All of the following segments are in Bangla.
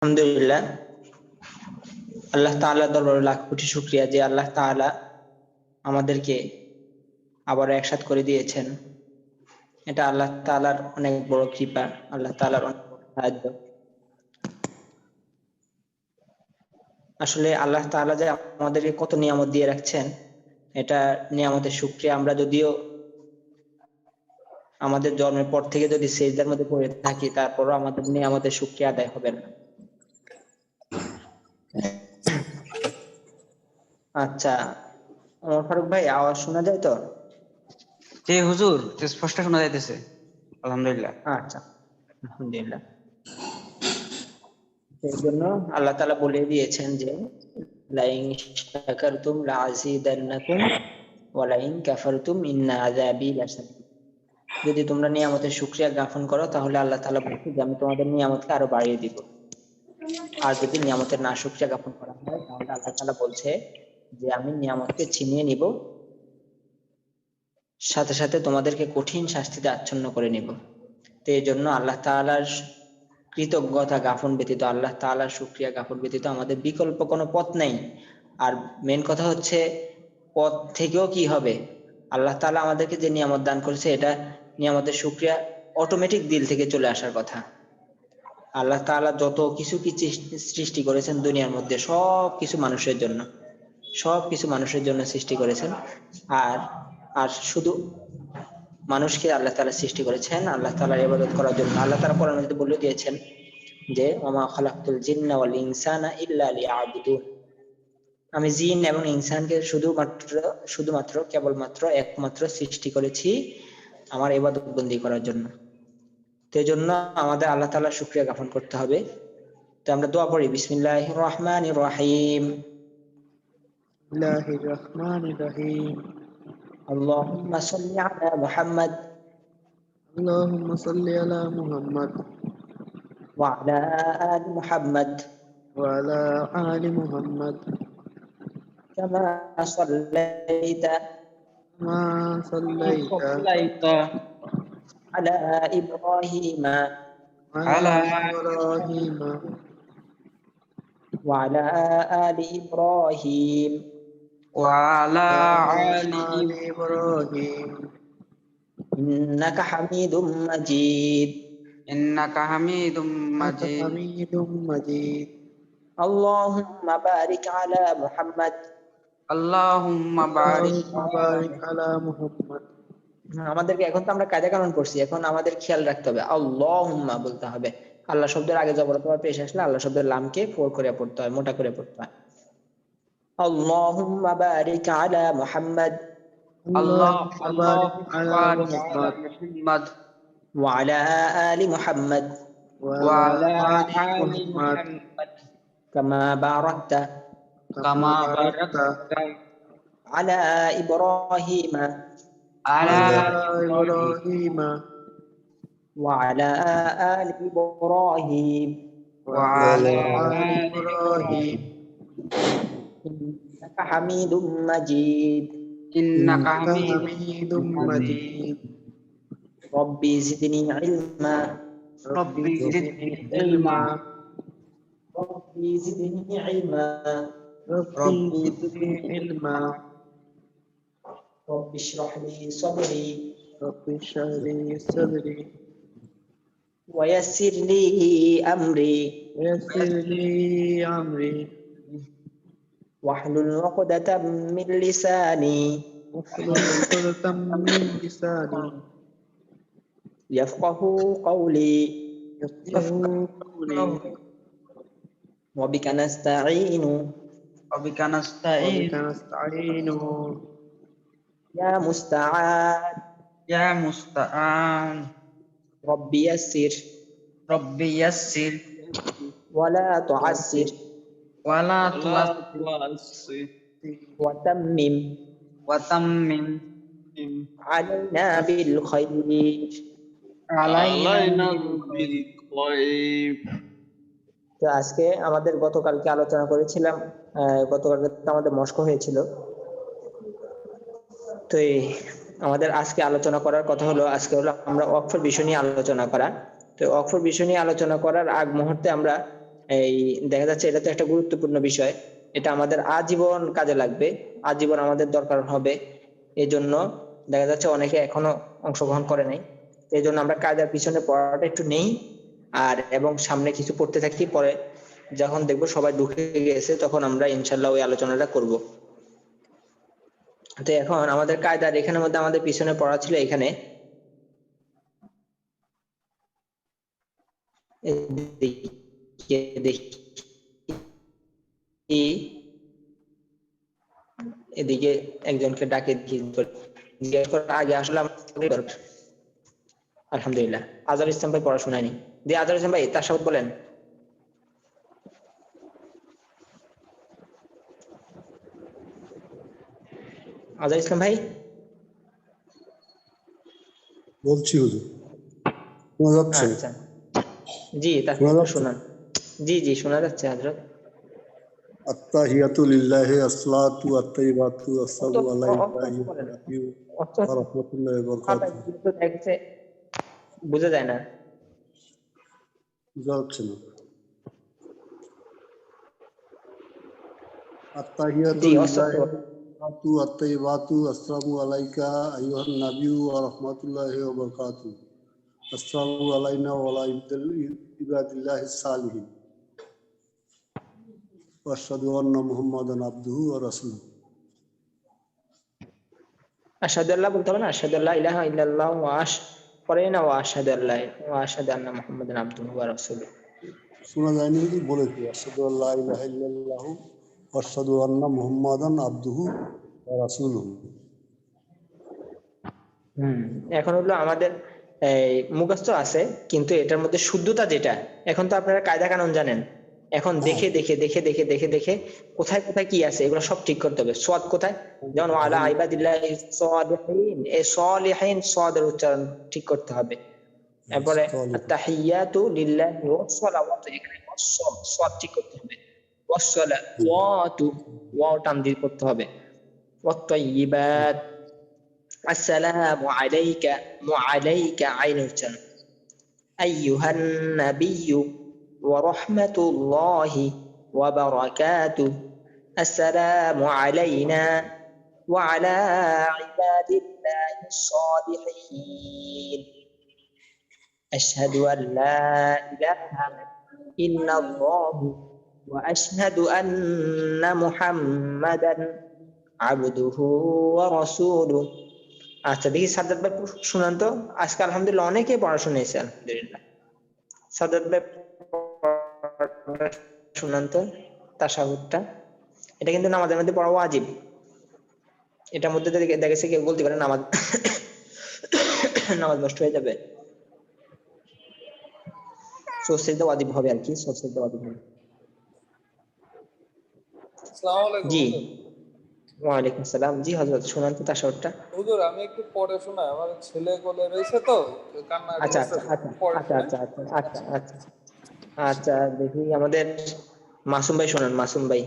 আলহামদুলিল্লাহ, আল্লাহ তাআলার দরবারে লাখ কোটি শুকরিয়া যে আল্লাহ তাআলা আমাদেরকে আবার একসাথ করে দিয়েছেন। এটা আল্লাহ তাআলার অনেক বড় কৃপা, আল্লাহ তাআলার অনেক বড় সাহায্য। আসলে আল্লাহ তাআলা যে আমাদেরকে কত নিয়ামত দিয়ে রাখছেন, এটা নিয়ামতের শুকরিয়া আমরা যদিও আমাদের জন্মের পর থেকে যদি সিজদার মধ্যে পড়ে থাকি, তারপরও আমাদের নিয়ামতের শুকরিয়া আদায় হবে না। আচ্ছা, ওমর ফারুক ভাই, আওয়াজ শোনা যায় তো? জি হুজুর, স্পষ্ট শোনা যাইতেছে আলহামদুলিল্লাহ। আচ্ছা, আলহামদুলিল্লাহ। সেই জন্য আল্লাহ তাআলা বলে দিয়েছেন যে লাইন শাকারতুম লাযিদান্নাকুম ওয়া লাইন কাফারতুম ইন্না আযাবি লাশাদীদ। যদি তোমরা নিয়ামতের শুকরিয়া জ্ঞাপন করো তাহলে আল্লাহ তাআলা বলছে যে আমি তোমাদের নিয়ামতকে আরো বাড়িয়ে দিব। আর যদি নিয়ামতের না শুকরিয়া জ্ঞাপন করা হয় তাহলে আল্লাহ তাআলা বলছে যে আমি নিয়ামতকে ছিনিয়ে নিব, সাথে সাথে তোমাদেরকে কঠিন শাস্তিতে আচ্ছন্ন করে নিব। তো এই জন্য আল্লাহ তাআলার কৃতজ্ঞতা জ্ঞাপন ব্যতীত, আল্লাহ তাআলার শুকরিয়া জ্ঞাপন ব্যতীত আমাদের বিকল্প কোনো পথ নেই। আর মেন কথা হচ্ছে, পথ থেকেও কি হবে, আল্লাহ তাআলা আমাদেরকে যে নিয়ামত দান করেছে, এটা নিয়ামতের শুকরিয়া অটোমেটিক দিল থেকে চলে আসার কথা। আল্লাহ তাআলা যত কিছু সৃষ্টি করেছেন দুনিয়ার মধ্যে, সব কিছু মানুষের জন্য, সব কিছু মানুষের জন্য সৃষ্টি করেছেন। আর আর শুধু মানুষকে আল্লাহ তাআলা সৃষ্টি করেছেন আল্লাহ তাআলার ইবাদত করার জন্য। আল্লাহ তাআলা কোরআনের মধ্যে বলে দিয়েছেন যে ওমা খালাকতুল জিন্না ওয়াল ইনসানা ইল্লা লিয়াবুদুন। আমি জিন এবং ইনসানকে শুধুমাত্র কেবলমাত্র একমাত্র সৃষ্টি করেছি আমার ইবাদত বন্দি করার জন্য। তো এই জন্য আমাদের আল্লাহ তাআলার শুকরিয়া জ্ঞাপন করতে হবে। তো আমরা দোয়া পড়ি, বিসমিল্লাহির রহমানির রহিম। বিসমিল্লাহির রহমানির রহিম। আল্লাহুম্মা সাল্লি আলা মুহাম্মাদ আল্লাহুম্মা সাল্লি আলা মুহাম্মাদ ওয়া আলা আলি মুহাম্মাদ ওয়া আলা আলি মুহাম্মাদ কামা সাল্লাইতা মা সাল্লাইতা আলা ইব্রাহিমা আলা ইব্রাহিম ওয়া আলা আলি ইব্রাহিম ওয়া আলা আলি আলি ইব্রাহিম ইন্নাকা হামিদুম মাজিদ। ইন্নাকা হামিদুম ইন্নাকা মাজিদ। হামিদুম মাজিদ। আল্লাহুম্মা বারিক আলা মুহাম্মাদ। আল্লাহুম্মা বারিক আল্লাহুম্মা বারিক আলা মুহাম্মাদ। আমাদেরকে এখন তো আমরা কায়দা কানুন পড়ছি, এখন আমাদের খেয়াল রাখতে হবে আল্লাহুম্মা বলতে হবে। আল্লাহ শব্দের আগে জবর অথবা পেশ আসলে আল্লাহ শব্দের লামকে ফোর করে পড়তে হয়, মোটা করে পড়তে হয়। আল্লাহুম্মা বারিক আলা মুহাম্মাদ আল্লাহুম্মা বারিক আলা বারিক আলা মুহাম্মাদ মুহাম্মাদ ওয়া আলা আলি মুহাম্মাদ ওয়া ওয়া আলা আলা আলি আলি মুহাম্মাদ মুহাম্মাদ কামা বারাকতা কামা কামা বারাকতা বারাকতা আলা ইব্রাহিমা আলা আলা ইব্রাহিম ইব্রাহিম ওয়া আলা আলি ইব্রাহিম ওয়া ওয়া আলা আলা আলি আলি ইব্রাহিম ইব্রাহিম ইন্নাকা হামিদুম মাজিদ। ইন্নাকা ইন্নাকা হামিদুম হামিদুম মাজিদ। মাজিদ। রব্বি জিদনি ইলমা রব্বি রব্বি জিদনি জিদনি ইলমা ইলমা। রব্বি জিদনি ইলমা রব্বি রব্বি জিদনি জিদনি ইলমা। রব্বি ইশরাহ লি সাদরি রব্বি ইশরাহ লি সাদরি ওয়া ইয়াসসির লি আমরি ওয়াইসির লি আমরি ওয়াহলুল উকদাতাম মিন লিসানি واحلل عقدة من لساني ইয়াফকাহু কওলি يفقهوا قولي ওয়া বিকা নাস্তাঈনু وبك وبك نستعين نستعين ইয়া মুস্তাআন يا مستعان রব্বি ইয়াসসির ربي يسر ওয়া লা তুআসসির ولا تعسر ওয়া তাম্মিম وتمم আলাইনা বিল খাইর। علينا بالخير। তো আজকে আমাদের গতকালকে আলোচনা করেছিলাম, গতকালকে তো আমাদের মস্ক হয়েছিল। তো আমাদের আজকে আলোচনা করার কথা হলো, আজকে হলো আমরা ওয়াকফের বিষয় নিয়ে আলোচনা করা। তো ওয়াকফের বিষয় নিয়ে আলোচনা করার আগ মুহূর্তে আমরা এই দেখা যাচ্ছে এটা তো একটা গুরুত্বপূর্ণ বিষয়, এটা আমাদের আজীবন কাজে লাগবে, আজীবন আমাদের দরকার হবে। এই জন্য দেখা যাচ্ছে অনেকে এখনো অংশগ্রহণ করে নাই। এই জন্য আমরা কায়দার পিছনে পড়াটা একটু নেই, আর এবং সামনে কিছু পড়তে থাকি, পরে যখন দেখবো সবাই ঢুকে গেছে তখন আমরা ইনশাল্লাহ ওই আলোচনাটা করব। তো এখন আমাদের কায়দার এখানের মধ্যে আমাদের পিছনে পড়া ছিল এখানে, এদিকে দেখি, এদিকে একজনকে ডাকে জিজ্ঞেস করার আগে আসলে আলহামদুলিল্লাহ আজহার ইসলাম ভাই পড়াশোনায়নি, দিয়ে আজহার ইসলাম ভাই তার সাথে বলেন। আজহার ইসলাম ভাই বলছি হুজুর, শোনা যাচ্ছে? আচ্ছা, জি তার শোনা যাচ্ছে? শোনান। জি জি শোনা যাচ্ছে হযরত। আত্তাহিয়াতু লিল্লাহি আসসালাতু আত-তাইয়্যিবাতু আসসালামু আলাইকা আইয়ুহান বলেন নাবিয়্যু ওয়া রাহমাতুল্লাহি ওয়া বারাকাতুহু। দেখছে বোঝা যায় না। বুঝা যাচ্ছে না। আত্তাহিয়াতু জি লিল্লাহি আসসালাতু আত-তাইয়্যিবাতু আসসালামু আলাইকা আইয়ুহান নাবিয়্যু ওয়া রাহমাতুল্লাহি ওয়া বারাকাতুহু। আসসালামু আলাইনা ওয়া আলা ইবাদিল্লাহিস সালিহিন। ওয়া আশহাদু আন্না মুহাম্মাদান আবদুহু ওয়া রাসূলুহু। আশহাদু আল্লাহ বলতে হবে না, আশহাদু আল্লা ইলাহা ইল্লাল্লাহ পরে না ওয়া আশহাদু আন্না মুহাম্মাদান আবদুহু ওয়া রাসূলুহু। শোনা যায়নি কিন্তু বলেছি, আশহাদু আল্লা ইলাহা ইল্লাল্লাহু ওয়া আশহাদু আন্না মুহাম্মাদান আবদুহু ওয়া রাসূলুহু। এখন হলো আমাদের এই মুখস্থ আছে, কিন্তু এটার মধ্যে শুদ্ধতা যেটা, এখন তো আপনারা কায়দা কানুন জানেন, এখন দেখে দেখে দেখে দেখে দেখে দেখে কোথায় কোথায় কি আছে এগুলো সব ঠিক করতে হবে। সোয়াদ কোথায়, যেমন আলা ইবাদিল্লাহি সালিহিন, এই সালিহিন সাদের উচ্চারণ ঠিক করতে হবে। তারপরে আত-তাহিয়াতু লিল্লাহি ওয়াস সালাওয়াতু, এখানে সোয়াদ ঠিক করতে হবে। ওয়াস সালাওয়াতু ওয়াও টান দিয়ে করতে হবে। ওয়াত তাইয়্যিবাত, আসসালামু আলাইকা মুআলাইকা আইন উচ্চারণ। আইয়ুহান নাবিয়্যু ওয়া রাহমাতুল্লাহি ওয়া বারাকাতুহু, আসসালামু আলাইনা ওয়া আলা ইবাদিল্লাহিস সালিহিন, আশহাদু আল লা ইলাহা ইল্লাল্লাহু ওয়া আশহাদু আন্না মুহাম্মাদান আবদুহু ওয়া রাসূলুহু। আচ্ছা দেখি সাদ্দাত ভাই শুনান তো, আজকে আলহামদুলিল্লাহ অনেকে পড়াশোনা হয়েছে আলহামদুলিল্লাহ। সাদ্দাত ভাই শুনান তো তাশাহুদটা, এটা কিন্তু নামাজের মধ্যে পড়া ওয়াজিব। এটার মধ্যে দেখেছে কেউ বলতে পারে নামাজ নামাজ নষ্ট হয়ে যাবে, সুজদা ওয়াজিব হবে আর কি, সুজদা ওয়াজিব হবে। আসসালামু আলাইকুম জি হুজুর। ওয়ালাইকুম আসসালাম। জি হযরত শুনান তো তাশাহুদটা। হুজুর আমি একটু পড়ে শোনাই, আমার ছেলে কোলে রয়েছে তো কান্না আচ্ছা করতেছে, আচ্ছা আচ্ছা পড়ে আচ্ছা শোনাই। আচ্ছা আচ্ছা আচ্ছা আচ্ছা আচ্ছা দেখি আমাদের মাসুম ভাই শোনান, মাসুম ভাই।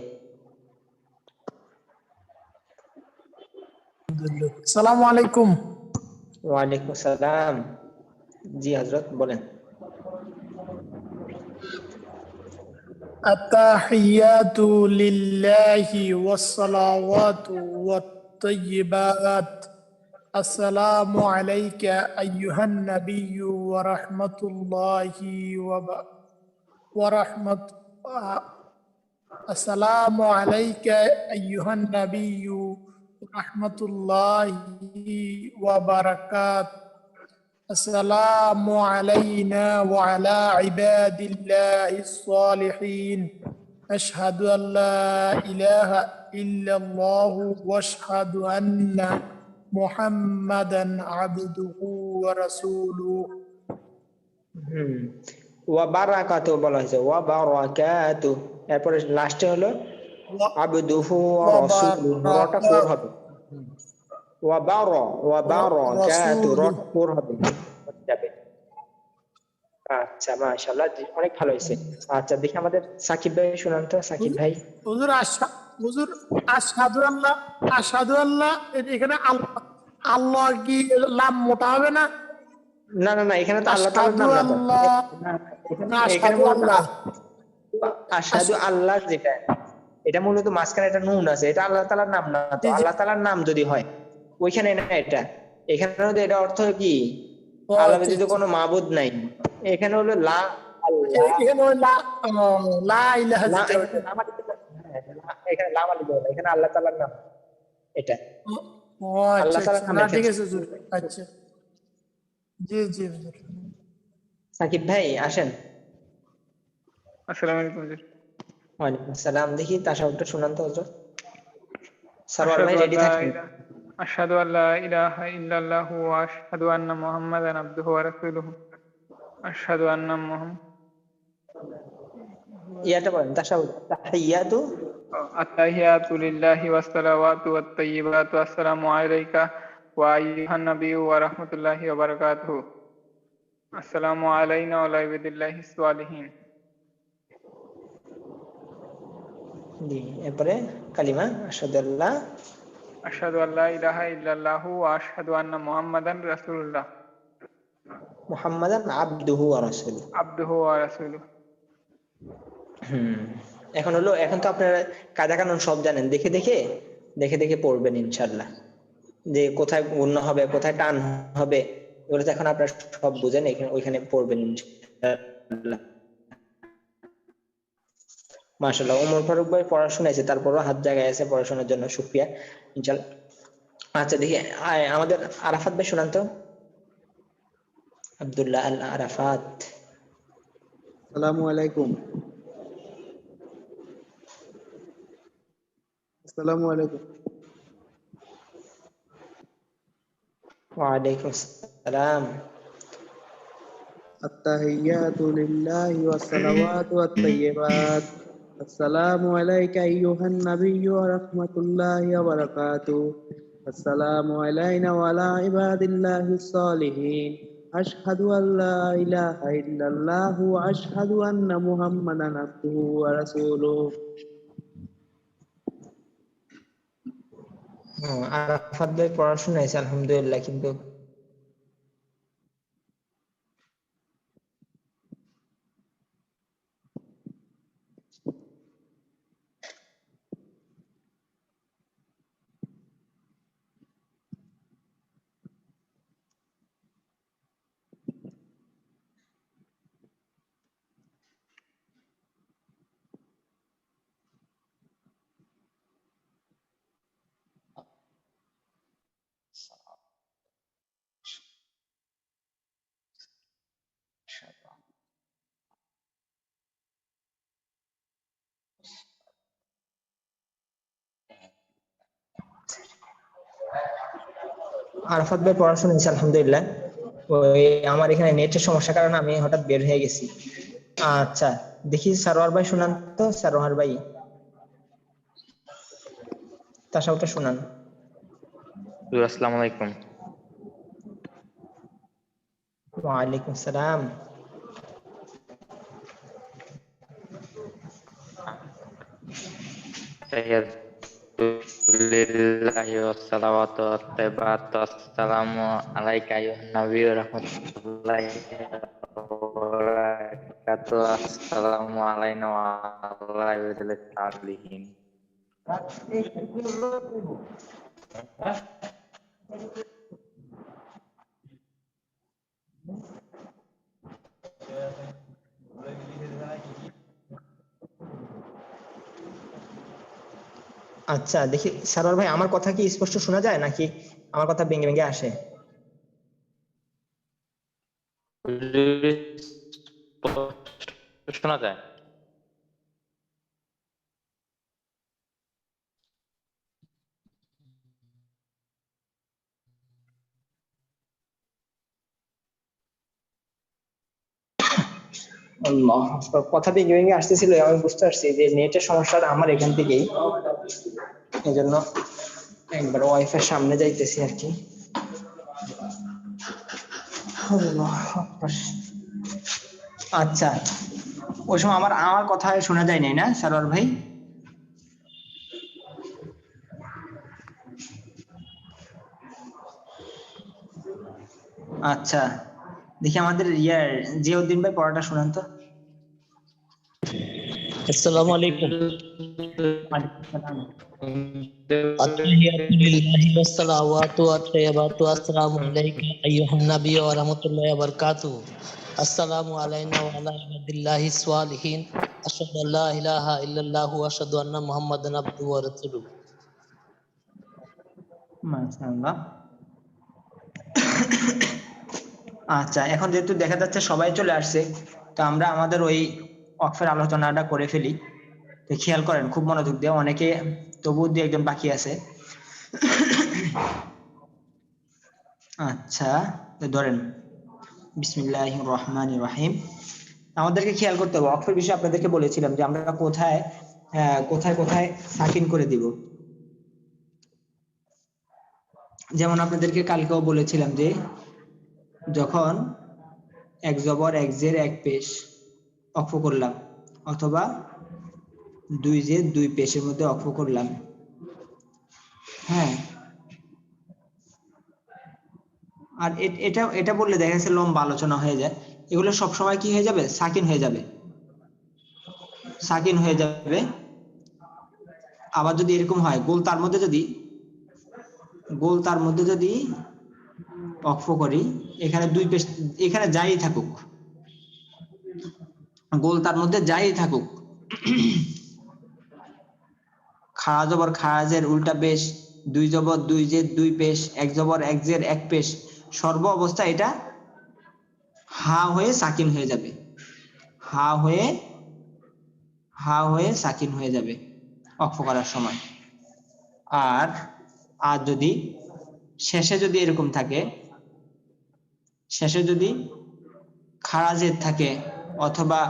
আসসালামু আলাইকুম। ওয়ালাইকুম আসসালাম। জি হযরত বলেন। আত-তাহিয়াতু লিল্লাহি ওয়াস-সালাওয়াতু ওয়াত-তাইয়্যিবাত, আসসালামু আলাইকা আইয়ুহান নাবিয়্যু ওয়া রাহমাতুল্লাহি ওয়া রাহমাত আসসালামু আলাইকা আইয়ুহান নাবিয়্যু ওয়া রাহমাতুল্লাহি ওয়া বারাকাতুহু, আসসালামু আলাইনা ওয়া আলা ইবাদিল্লাহিস সালিহিন, আশহাদু আল্লা ইলাহা ইল্লাল্লাহু ওয়া আশহাদু আন্না মুহাম্মাদান আবদুহু ওয়া রাসূলুহু। ওয়া বারাকাতু বলা হয়েছে, ওয়া বারাকাতু, এরপরে লাস্টে হলো আবদুহু ওয়া রাসূলুহু, রটা ফোর হবে। ওয়া বারাকাতু রটা ফোর হবে যাবে। আচ্ছা মাশাআল্লাহ, অনেক ভালো হয়েছে। আচ্ছা দেখি আমাদের সাকিব ভাই শুনান তো, সাকিব ভাই। হুজুর হুজুর আশহাদু আল্লাহ এখানে আল্লাহ কি লাম মোটা হবে না? না না না, এখানে তো আল্লাহ তাআলার আশহাদু নাম না তো। আল্লাহ না, না এখানে আশহাদু মূলত আল্লাহ আশহাদু আল্লাহ যেটা, এটা মূলত মাঝখানে একটা নুন আছে, এটা আল্লাহ তাআলার নাম না তো। জি, জি। আল্লাহ তাআলার নাম যদি হয় ওইখানে না, এখানে তো এটা অর্থ কি, ও আল্লাহ আচ্ছা, ব্যতীত আচ্ছা। কোনো মাবুদ নাই। এখানে হলো লা আল্লাহ, এখানে ওই লা ইলাহা লা, যেটা এখানে ওইটা। লামা দিতে হবে। হ্যাঁ, এখানে লামা দিতে হবে, এখানে আল্লাহ তাআলার নাম এটা, ও ও আচ্ছা, আল্লাহ আচ্ছা। তাআলার নাম না এখানে। ঠিক আছে হুজুর। আচ্ছা। জি, জি হুজুর। সাকিব ভাই আসেন। আসসালামু আলাইকুম হুজুর। ওয়ালাইকুম আসসালাম। দেখি তাশাহুদটা শুনান তো হুজুর। সারোয়ার ভাই আশহাদু রেডি আল্লা থাকেন। ইলাহা আশহাদু আল্লা ইলাহা ইল্লাল্লাহু ওয়া আশহাদু আন্না মুহাম্মাদান আবদুহু ওয়া রাসূলুহু। আশহাদু আন্না ইয়াটা বলেন, তাশাহুদ, তাহিয়াতু। আত-তাহিয়াতু লিল্লাহি ওয়াস সালাওয়াতু ওয়াত তাইয়্যিবাতু আসসালামু আলাইকা ওয়া আইয়ুহান নাবিয়্যু ওয়া রাহমাতুল্লাহি ওয়া বারাকাতুহু। আসসালামু আলাইনা ওয়া আলা ইবাদিল্লাহিস সালিহিন। জি, এরপরে কালিমা আশহাদু আল্লাহ আশহাদু আল্লা ইলাহা ইল্লাল্লাহু ওয়া আশহাদু আন্না মুহাম্মাদান রাসূলুল্লাহ মুহাম্মাদান আবদুহু ওয়া রাসূলুহু। আবদুহু ওয়া রাসূলুহু। এখন হলো, এখন তো আপনারা কায়দা কানুন সব জানেন, দেখে দেখে পড়বেন ইনশাআল্লাহ, যে কোথায় গুণ হবে কোথায় টান হবে, এগুলো তো এখন আপনারা সব বুঝেন, এখানে ওইখানে পড়বেন ইনশাআল্লাহ। মাশাআল্লাহ, ওমর ফারুক ভাই পড়া শুনাইছে, তারপরও হাত জায়গায় আছে পড়াশোনার জন্য, শুকরিয়া ইনশাআল্লাহ। আচ্ছা দেখি আমাদের আরাফাত ভাই শুনান তো, আব্দুল্লাহ আল আরাফাত। আসসালামু আলাইকুম। আসসালামু আলাইকুম। ওয়ালাইকুম আসসালাম। আত-তাহিয়াতু লিল্লাহি ওয়াস সালাওয়াতু ওয়াত তাইয়্যিবাত। আসসালামু আলাইকা আইয়ুহান নাবিয়্যু ওয়া রাহমাতুল্লাহি ওয়া বারাকাতুহু। আসসালামু আলাইনা ওয়া আলা ইবাদিল্লাহিস সালিহিন। আশহাদু আল্লা ইলাহা ইল্লাল্লাহু ওয়া আশহাদু আন্না মুহাম্মাদান আবদুহু ওয়া রাসূলুহু। আরাফাত ভাই পড়া শুনাইছে আলহামদুলিল্লাহ, কিন্তু আরাফাত ভাই পড়া শুনেছি আলহামদুলিল্লাহ। ওই আমার এখানে নেটের সমস্যার কারণে আমি হঠাৎ বের হয়ে গেছি। আচ্ছা দেখি সারোয়ার ভাই শুনান তো, সারোয়ার ভাই তাশাহুদটা শুনান। আসসালামু আলাইকুম। ওয়ালাইকুম আসসালাম। তাহিয়াতু লিল্লাহি ওয়াস সালাওয়াতু ওয়াত তাইয়্যিবাতু আসসালামু আলাইকা আইয়ুহান নাবিয়্যু ওয়া রাহমাতুল্লাহি ওয়া বারাকাতুহু। আসসালামু আলাইনা ওয়া আলা ইবাদিল্লাহিস সালিহিন। আচ্ছা দেখি সারোয়ার ভাই, আমার কথা কি স্পষ্ট শোনা যায় নাকি আমার কথা ভেঙে ভেঙে আসে? শোনা যায়। আল্লাহ, কথা ভেঙে ভেঙে আসতেছিল, আমি বুঝতে পারছি যে নেটের সমস্যাটা আমার এখান থেকেই, এই জন্য একবার ওয়াইফাই সামনে যাইতেছি আর কি। আল্লাহু আকবার। আচ্ছা, ওই সময় আমার আমার কথা শোনা যায় নাই না সারোয়ার ভাই? আচ্ছা দেখি আমাদের জিয়াউদ্দিন ভাই পড়াটা শোনান তো। আসসালামু আলাইকুম। الحمد আত্তাহিয়াতু লিল্লাহি ওয়াসসালাওয়াতু ওয়াত-তাইয়্যিবাতু আসসালামু আলাইকা আইয়ুহান নাবিয়্যু ওয়া রাহমাতুল্লাহি ওয়া বারাকাতুহু। আসসালামু আলাইনা ওয়া আলা ইবাদিল্লাহিস সালিহিন। আশহাদু আল্লা ইলাহা ইল্লাল্লাহু ওয়া আশহাদু আন্না মুহাম্মাদান আবদুহু ওয়া রাসূলুহু। মাশাআল্লাহ। আচ্ছা, এখন যেহেতু দেখা যাচ্ছে সবাই চলে আসছে, তো আমরা আমাদের ওই ওয়াকফের আলোচনাটা করে ফেলি। তো খেয়াল করেন খুব মনোযোগ দিয়ে, অনেকে তবু দিয়ে একজন বাকি আছে। আচ্ছা, তো ধরেন বিসমিল্লাহির রহমানির রহিম। আমাদেরকে খেয়াল করতে হবে, ওয়াকফের বিষয়ে আপনাদেরকে বলেছিলাম যে আমরা কোথায় কোথায় কোথায় সাকিন করে দিব। যেমন আপনাদেরকে কালকেও বলেছিলাম যে যখন এক জবর এক জের এক পেশ ওয়াকফ করলাম, অথবা দুই জের দুই পেশের মধ্যে ওয়াকফ করলাম, হ্যাঁ, আর এটা এটা বললে দেখা যাচ্ছে লম্বা আলোচনা হয়ে যায়। এগুলো সবসময় কি হয়ে যাবে? সাকিন হয়ে যাবে, সাকিন হয়ে যাবে। আবার যদি এরকম হয় গোল তার মধ্যে যদি ওয়াকফ করি, এখানে দুই পেশ, এখানে যাই থাকুক, গোল তার মধ্যে যাই থাকুক, খাড়া জবর খাড়াজের উল্টা পেশ, দুই জবর দুই জের দুই পেশ, এক জবর এক জের এক পেশ, সর্ব অবস্থা এটা হা হয়ে সাকিন হয়ে যাবে, হা হয়ে সাকিন হয়ে যাবে ওয়াকফ করার সময়। আর যদি শেষে যদি এরকম থাকে, শেষে যদি খাড়া জের থাকে অথবা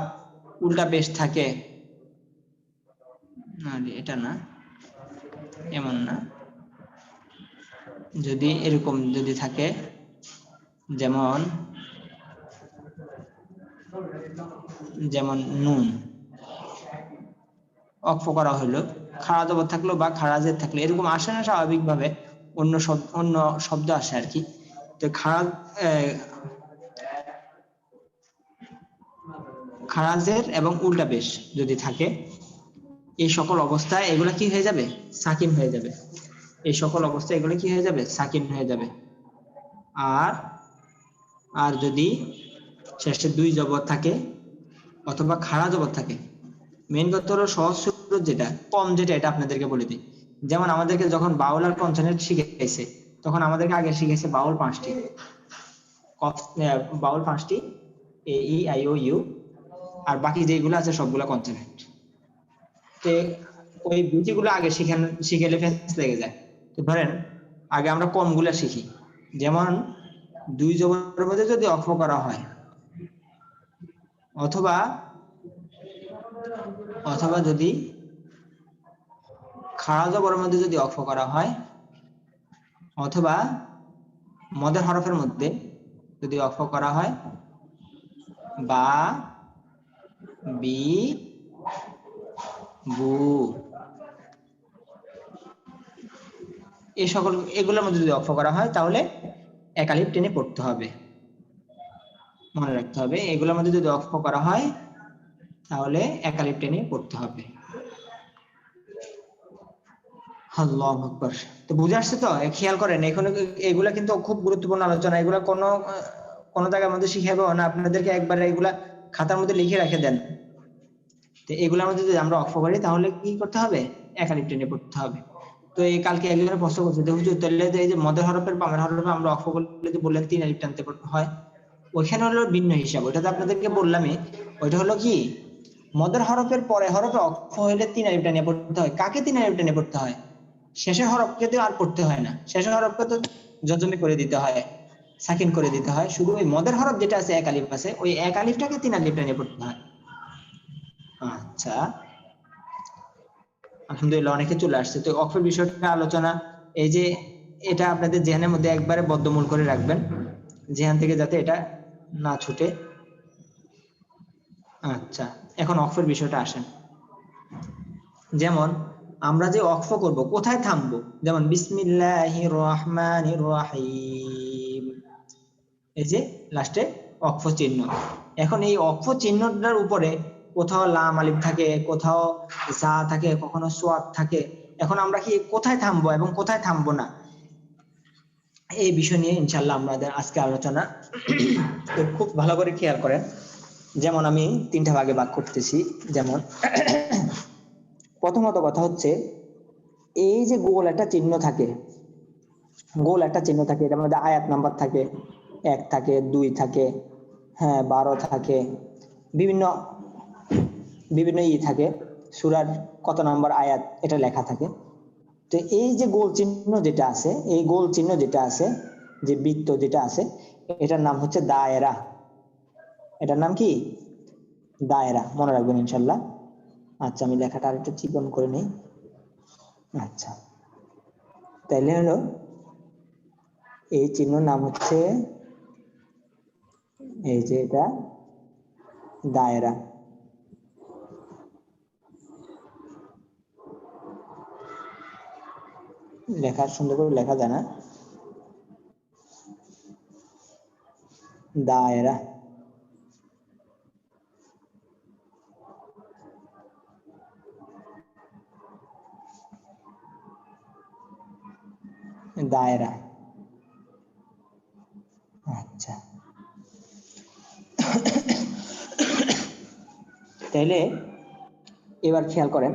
উল্টা পেশ থাকে, এটা না, এমন না, যদি এরকম যদি থাকে, যেমন নুন ওয়াকফ করা হলো, খাড়া জবর থাকলো বা খাড়া জের থাকলো, এরকম আসে না স্বাভাবিকভাবে, অন্য শব্দ আসে আর কি। তো খাড়া জের এবং উল্টা পেশ যদি থাকে, এই সকল অবস্থায় এগুলা কি হয়ে যাবে? সাকিন হয়ে যাবে। এই সকল অবস্থায় এগুলো কি হয়ে যাবে? সাকিন হয়ে যাবে। আর যদি শেষে দুই জবর থাকে অথবা খাড়া জবর থাকে, মেইন কথা হলো সহজ সূত্র যেটা, কম যেটা, এটা আপনাদেরকে বলে দিই। যেমন আমাদেরকে যখন বাউল আর কনসোনেন্ট শিখাইছে, তখন আমাদেরকে আগে শিখাইছে বাউল 5টি, বাউল 5টি, এ ই আই ও ইউ, আর বাকি যেগুলো আছে সবগুলো কনসোনেন্ট। তো ওই দুটিগুলো আগে শিখালে ফেস লেগে যায়। তো ধরেন আগে আমরা কমগুলা শিখি। যেমন দুই জবরের মধ্যে যদি ওয়াকফ করা হয়, অথবা যদি খাড়া জবরের মধ্যে যদি ওয়াকফ করা হয়, অথবা মদের হরফের মধ্যে যদি ওয়াকফ করা হয়, বা বি বু, এই সকল এগুলোর মধ্যে যদি ওয়াকফ করা হয়, তাহলে এক আলিফ টেনে পড়তে হবে, মনে রাখতে হবে। এগুলোর মধ্যে যদি ওয়াকফ করা হয় তাহলে এক আলিফ টেনে পড়তে হবে। আল্লাহু আকবার। তো বুঝে আসছে তো? খেয়াল করেন, এখন এগুলা কিন্তু খুব গুরুত্বপূর্ণ আলোচনা। এগুলা কোনো জায়গার মধ্যে শিখাবো না, আপনাদেরকে একবারে এগুলা খাতার মধ্যে লিখে রেখে দেন। তো এগুলোর মধ্যে যদি আমরা ওয়াকফ করি তাহলে কি করতে হবে? এক আলিফ টেনে পড়তে হবে। তো এই কালকে একজনের প্রশ্ন করছে, হুজুর তাহলে এই যে মদের হরফের বামের হরফে আমরা ওয়াকফ করলে যে বললেন 3 আলিফ টানতে হয়, ওইখানে হলো ভিন্ন হিসাব। ওইটা তো আপনাদেরকে বললামই। ওইটা হলো কি, মদের হরফের পরে হরফে ওয়াকফ হইলে 3 আলিফ টেনে পড়তে হয়। কাকে 3 আলিফ টেনে পড়তে হয়? শেষের হরফকে তো আর পড়তে হয় না, শেষের হরফকে তো জজমে করে দিতে হয়, সাকিন করে দিতে হয়। শুধু ওই মদের হরফ যেটা আছে এক আলিফ আছে, ওই এক আলিফটাকে 3 আলিফ টেনে পড়তে হয়। আচ্ছা, আলহামদুলিল্লাহ, অনেকে চলে আসছে। তো ওয়াকফের বিষয়টা আলোচনা, এই যে এটা আপনাদের জেহানের মধ্যে একবারে বদ্ধমূল করে রাখবেন, জেহান থেকে যাতে এটা না ছুটে। আচ্ছা, এখন ওয়াকফের বিষয়টা আসেন। যেমন আমরা যে ওয়াকফ করব, কোথায় থামবো? যেমন বিসমিল্লাহির রহমানির রহিম, এই যে লাস্টে ওয়াকফ চিহ্ন। এখন এই ওয়াকফ চিহ্নটার উপরে কোথাও লাম আলিফ থাকে, কোথাও জা থাকে, কখনো সোয়াদ থাকে। এখন আমরা কি কোথায় থামবো এবং কোথায় থামবো না, এই বিষয় নিয়ে ইনশাআল্লাহ আমাদের আজকে আলোচনা। তো খুব ভালো করে খেয়াল করেন। যেমন আমি 3টা ভাগে ভাগ করতেছি। যেমন প্রথমত কথা হচ্ছে, এই যে গোল একটা চিহ্ন থাকে, গোল একটা চিহ্ন থাকে, এটার মধ্যে আয়াত নাম্বার থাকে, 1 থাকে, 2 থাকে, হ্যাঁ 12 থাকে, বিভিন্ন বিভিন্ন থাকে, সূরার কত নাম্বার আয়াত এটা লেখা থাকে। তো এই যে গোল চিহ্ন যেটা আছে, এই গোল চিহ্ন যেটা আছে, যে বৃত্ত যেটা আছে, এটার নাম হচ্ছে দায়রা। এটার নাম কি? দায়রা। মনে রাখবেন ইনশাআল্লাহ। আচ্ছা, আমি লেখাটা আরেকটু চিকন করে নিই। আচ্ছা, তাইলে হলো এই চিহ্নর নাম হচ্ছে, এই যে এটা দায়রা। লেখা সুন্দর করে লেখা যায় না, দায়রা। দায়রা। আচ্ছা, তাইলে এবার খেয়াল করেন,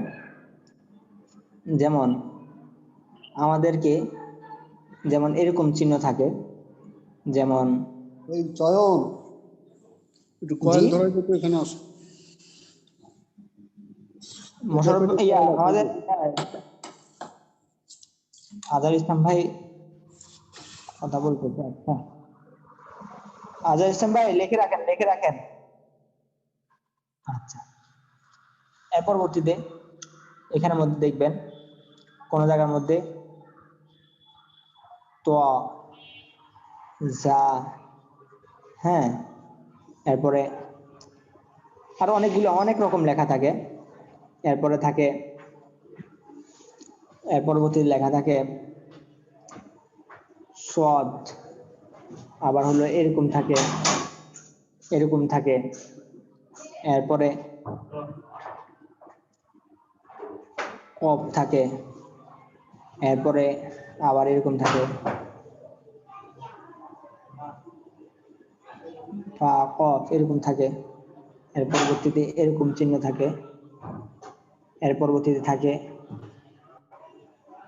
যেমন আমাদেরকে যেমন এরকম চিহ্ন থাকে, যেমন এই চয়ন একটু কয়েল জি? ধরে যেতে এখানে আসো। মোশাররফ আমাদের আজহার ইসলাম ভাই কথা বলতেছে। আচ্ছা, আজহার ইসলাম ভাই লিখে রাখেন, লিখে রাখেন। আচ্ছা, এর পরবর্তীতে এখানের মধ্যে দেখবেন কোন জায়গার মধ্যে তো যা, হ্যাঁ, এরপরে আরো অনেকগুলো অনেক রকম লেখা থাকে। এরপরে থাকে, এর পরবর্তী লেখা থাকে সদ, আবার হলো এরকম থাকে, এরকম থাকে। এরপরে কফ থাকে, এরপরে আবার এরকম থাকে, ফা কফ এরকম থাকে। এর পরবর্তীতে এরকম চিহ্ন থাকে, এর পরবর্তীতে থাকে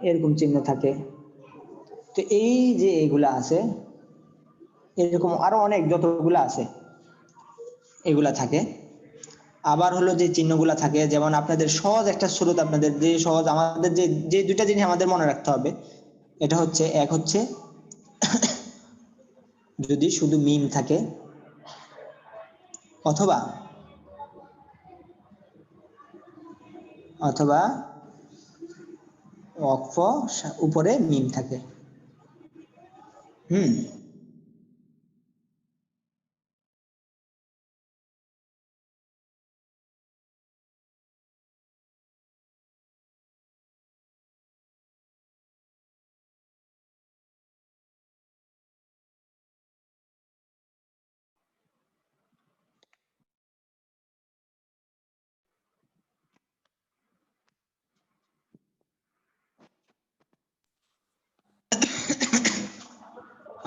এরকম চিহ্ন থাকে। তো এই যে এগুলা আছে, এরকম আরো অনেক যতগুলা আছে এগুলা থাকে। আবার হলো যে চিহ্নগুলা থাকে, যেমন আপনাদের সহজ একটা স্রোত, আপনাদের যে সহজ, আমাদের যে যে দুইটা জিনিস আমাদের মনে রাখতে হবে, এটা হচ্ছে, এক হচ্ছে যদি শুধু মিম থাকে, অথবা অথবা ওয়াকফ উপরে মিম থাকে।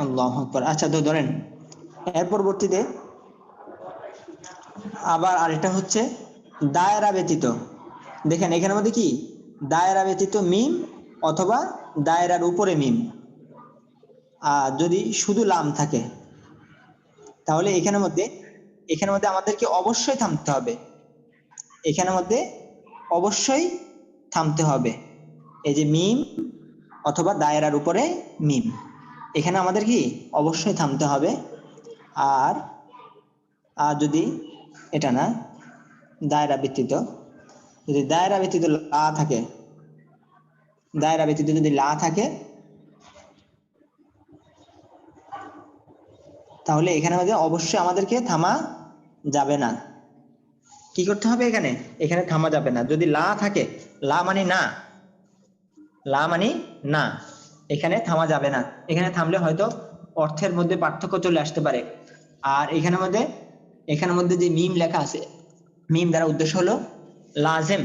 আল্লাহু আকবার। আচ্ছা, তো ধরেন এর পরবর্তীতে আবার আরেকটা হচ্ছে দায়রা ব্যতীত। দেখেন এখানের মধ্যে কি, দায়রা ব্যতীত মিম অথবা দায়রার উপরে মিম। আর যদি শুধু লাম থাকে, তাহলে এখানের মধ্যে আমাদেরকে অবশ্যই থামতে হবে। এখানের মধ্যে অবশ্যই থামতে হবে। এই যে মিম অথবা দায়রার উপরে মিম, এখানে আমাদের কি অবশ্যই থামতে হবে। আর যদি এটা না, দায়রা ব্যতীত, যদি দায়রা ব্যতীত লা থাকে, দায়রা ব্যতীত যদি লা থাকে, তাহলে এখানে মধ্যে অবশ্যই আমাদেরকে থামা যাবে না। কি করতে হবে? এখানে থামা যাবে না। যদি লা থাকে, লা মানে না, লা মানে না, এখানে থামা যাবে না। এখানে থামলে হয়তো অর্থের মধ্যে পার্থক্য চলে আসতে পারে। আর এখানের মধ্যে যে মিম লেখা আছে, মিম দ্বারা উদ্দেশ্য হলো লাজেম,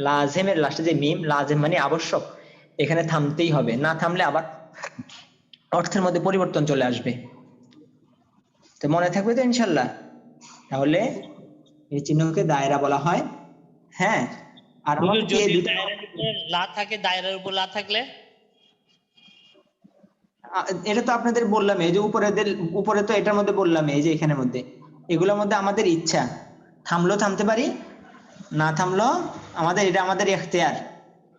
লাজেমের লাস্টে যে মিম, লাজেম মানে আবশ্যক, এখানে থামতেই হবে, না থামলে আবার অর্থের মধ্যে পরিবর্তন চলে আসবে। তো মনে থাকবে তো ইনশাল্লাহ? তাহলে এই চিহ্নকে দায়রা বলা হয়। হ্যাঁ, আর হুজুর, আমাদেরকে এই যদি দুইটা দায়রার উপর লা থাকে, দায়রার উপর লা থাকলে এটা তো আপনাদের বললাম, এই যে উপরে তো এটার মধ্যে বললাম, এই যে এখানের মধ্যে, এগুলোর মধ্যে আমাদের ইচ্ছা, থামলেও থামতে পারি, না থামলো আমাদের, এটা আমাদের ইখতিয়ার।